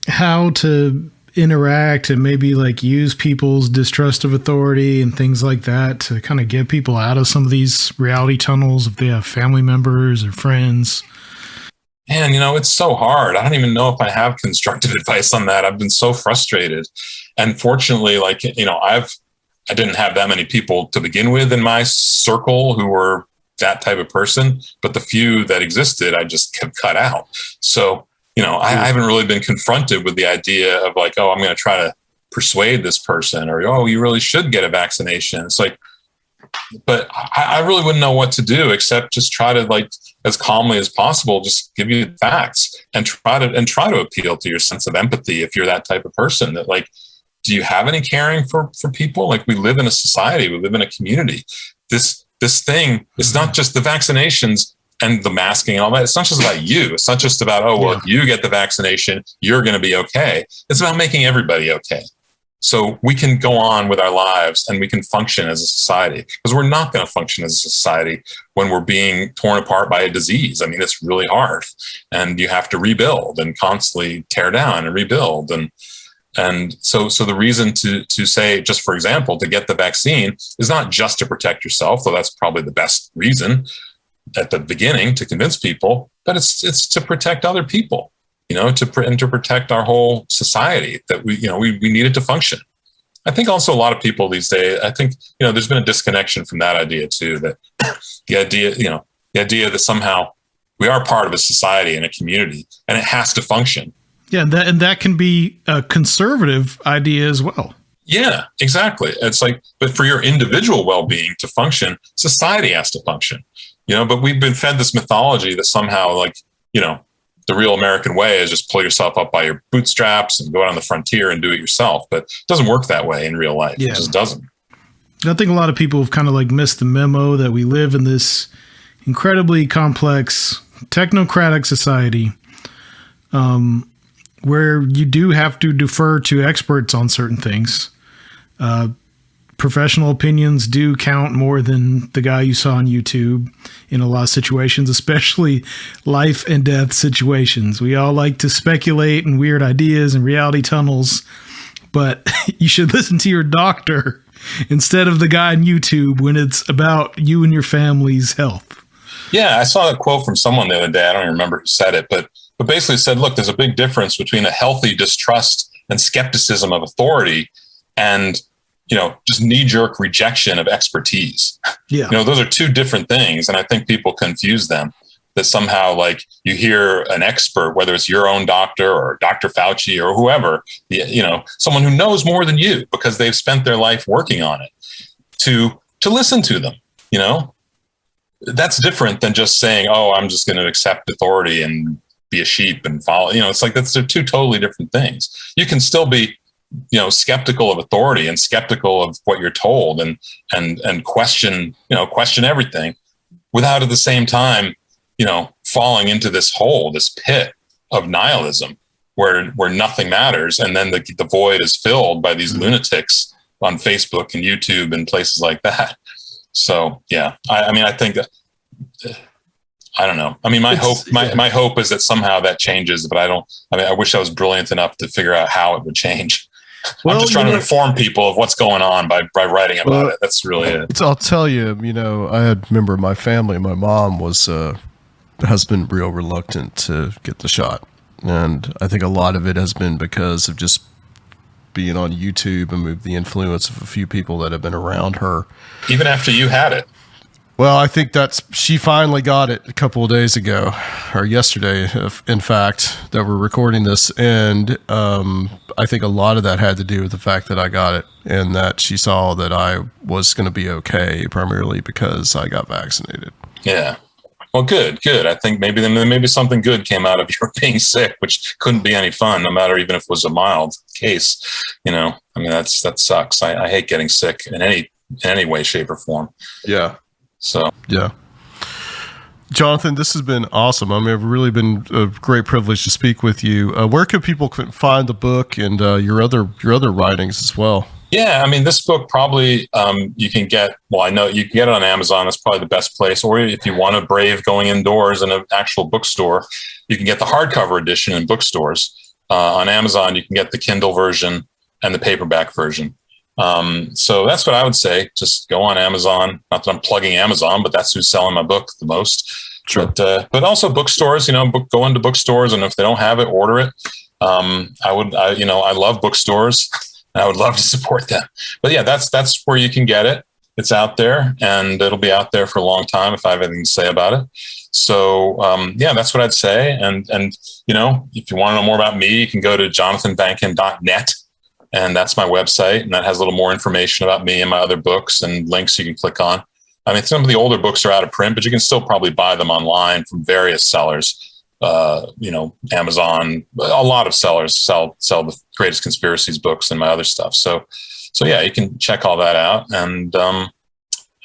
how to interact and maybe like use people's distrust of authority and things like that to kind of get people out of some of these reality tunnels if they have family members or friends? Man, it's so hard. I don't even know if I have constructive advice on that. I've been so frustrated. And fortunately, I didn't have that many people to begin with in my circle who were that type of person, but the few that existed, I just kept cut out. So, I haven't really been confronted with the idea of like, I'm going to try to persuade this person, or, you really should get a vaccination. It's like, but I really wouldn't know what to do except just try to, like, as calmly as possible, just give you the facts and try to appeal to your sense of empathy. If you're that type of person, that like, do you have any caring for people? Like, we live in a society, we live in a community. This thing, it's not just the vaccinations and the masking and all that. It's not just about you. It's not just about, if you get the vaccination, you're going to be okay. It's about making everybody okay. So we can go on with our lives and we can function as a society, because we're not going to function as a society when we're being torn apart by a disease. It's really hard, and you have to rebuild and constantly tear down and rebuild. And so the reason to say, just for example, to get the vaccine is not just to protect yourself, though that's probably the best reason at the beginning to convince people, but it's to protect other people. To protect our whole society, that we need it to function. I think also a lot of people these days, I think, there's been a disconnection from that idea too, that the idea that somehow we are part of a society and a community and it has to function. Yeah. That can be a conservative idea as well. Yeah, exactly. It's like, but for your individual well-being to function, society has to function, but we've been fed this mythology that somehow, like, the real American way is just pull yourself up by your bootstraps and go out on the frontier and do it yourself. But it doesn't work that way in real life. Yeah. It just doesn't. I think a lot of people have kind of like missed the memo that we live in this incredibly complex technocratic society, where you do have to defer to experts on certain things. Professional opinions do count more than the guy you saw on YouTube in a lot of situations, especially life and death situations. We all like to speculate and weird ideas and reality tunnels, but you should listen to your doctor instead of the guy on YouTube when it's about you and your family's health. Yeah, I saw a quote from someone the other day. I don't even remember who said it, but basically said, look, there's a big difference between a healthy distrust and skepticism of authority and, just knee-jerk rejection of expertise. Yeah. Those are two different things. And I think people confuse them, that somehow like you hear an expert, whether it's your own doctor or Dr. Fauci or whoever, someone who knows more than you because they've spent their life working on it, to listen to them, that's different than just saying, oh, I'm just going to accept authority and be a sheep and follow. It's like they're two totally different things. You can still be, skeptical of authority and skeptical of what you're told and question everything without at the same time, falling into this hole, this pit of nihilism where nothing matters. And then the void is filled by these lunatics on Facebook and YouTube and places like that. So, yeah, I think that, I don't know. I mean, my hope is that somehow that changes, but I wish I was brilliant enough to figure out how it would change. Well, I'm just trying to inform people of what's going on by writing about it. That's really it. I'll tell you, I had member my family, my mom has been real reluctant to get the shot. And I think a lot of it has been because of just being on YouTube and the influence of a few people that have been around her. Even after you had it. Well, I think she finally got it a couple of days ago, or yesterday, in fact, that we're recording this. And I think a lot of that had to do with the fact that I got it and that she saw that I was going to be okay, primarily because I got vaccinated. Yeah. Well, good. I think maybe something good came out of your being sick, which couldn't be any fun, no matter even if it was a mild case. That sucks. I hate getting sick in any way, shape, or form. Yeah. So, yeah. Jonathan, this has been awesome. It's really been a great privilege to speak with you. Where can people find the book and your other writings as well? Yeah, this book probably you can get. Well, I know you can get it on Amazon. That's probably the best place. Or if you want to brave going indoors in an actual bookstore, you can get the hardcover edition in bookstores. On Amazon, you can get the Kindle version and the paperback version. So that's what I would say. Just go on Amazon. Not that I'm plugging Amazon, but that's who's selling my book the most. Sure. But also bookstores, go into bookstores, and if they don't have it, order it. I love bookstores and I would love to support them, but yeah, that's where you can get it. It's out there and it'll be out there for a long time if I have anything to say about it. So, that's what I'd say. And, if you want to know more about me, you can go to jonathanvankin.net. And that's my website, and that has a little more information about me and my other books and links you can click on. Some of the older books are out of print, but you can still probably buy them online from various sellers. Amazon, a lot of sellers sell the Greatest Conspiracies books and my other stuff. So yeah, you can check all that out. And I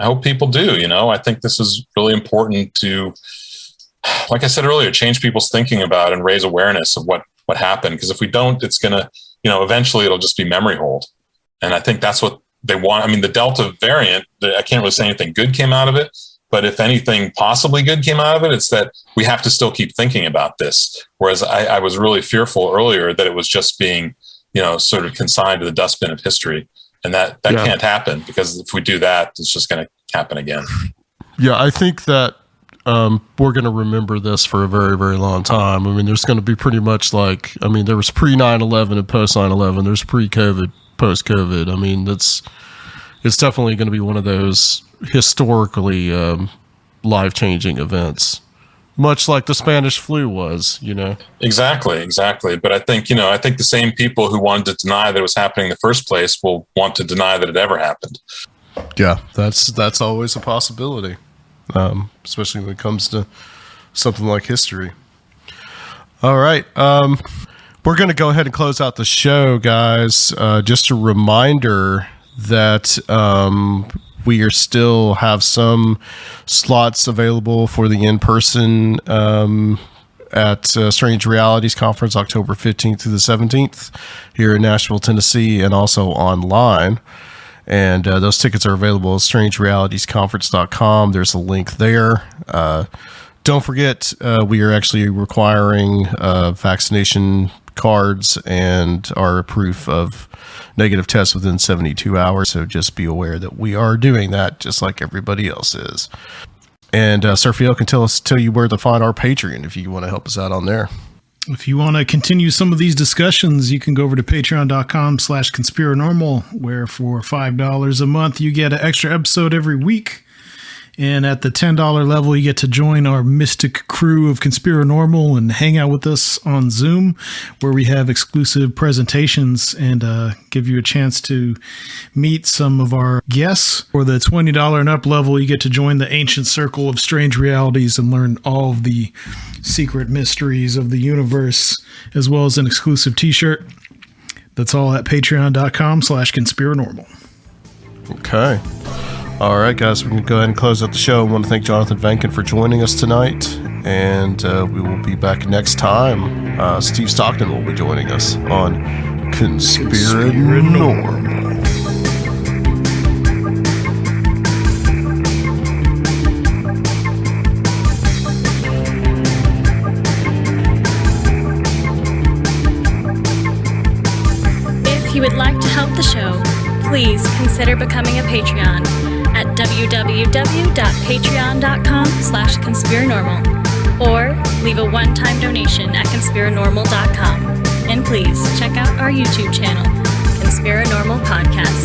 hope people do. I think this is really important to, like I said earlier, change people's thinking about and raise awareness of what happened. Because if we don't, it's going to, eventually it'll just be memory hold. And I think that's what they want. The Delta variant, I can't really say anything good came out of it, but if anything possibly good came out of it, it's that we have to still keep thinking about this. Whereas I was really fearful earlier that it was just being, sort of consigned to the dustbin of history. And that can't happen, because if we do that, it's just going to happen again. Yeah, I think that we're going to remember this for a very, very long time. There's going to be pretty much like, there was pre 9/11 and post 9/11. There's pre-COVID, post-COVID. It's definitely going to be one of those historically life-changing events, much like the Spanish flu was. Exactly. But I think the same people who wanted to deny that it was happening in the first place will want to deny that it ever happened. Yeah, that's always a possibility. Especially when it comes to something like history. All right. We're going to go ahead and close out the show, guys. Just a reminder that we are still have some slots available for the in-person at Strange Realities Conference, October 15th through the 17th here in Nashville, Tennessee, and also online. And those tickets are available at strangerealitiesconference.com. There's a link there. Don't forget, we are actually requiring vaccination cards and our proof of negative tests within 72 hours. So just be aware that we are doing that just like everybody else is. And Sergio can tell you where to find our Patreon if you want to help us out on there. If you want to continue some of these discussions, you can go over to patreon.com/conspiranormal, where for $5 a month, you get an extra episode every week. And at the $10 level, you get to join our mystic crew of Conspiranormal and hang out with us on Zoom, where we have exclusive presentations and give you a chance to meet some of our guests. For the $20 and up level, you get to join the ancient circle of strange realities and learn all of the secret mysteries of the universe, as well as an exclusive t-shirt. That's all at patreon.com/conspiranormal. Okay. All right, guys, we can go ahead and close out the show. I want to thank Jonathan Vankin for joining us tonight, and we will be back next time. Steve Stockton will be joining us on Conspirinormal. If you would like to help the show, please consider becoming a Patreon at www.patreon.com/conspiranormal, or leave a one-time donation at conspiranormal.com. And please check out our YouTube channel, Conspiranormal Podcast.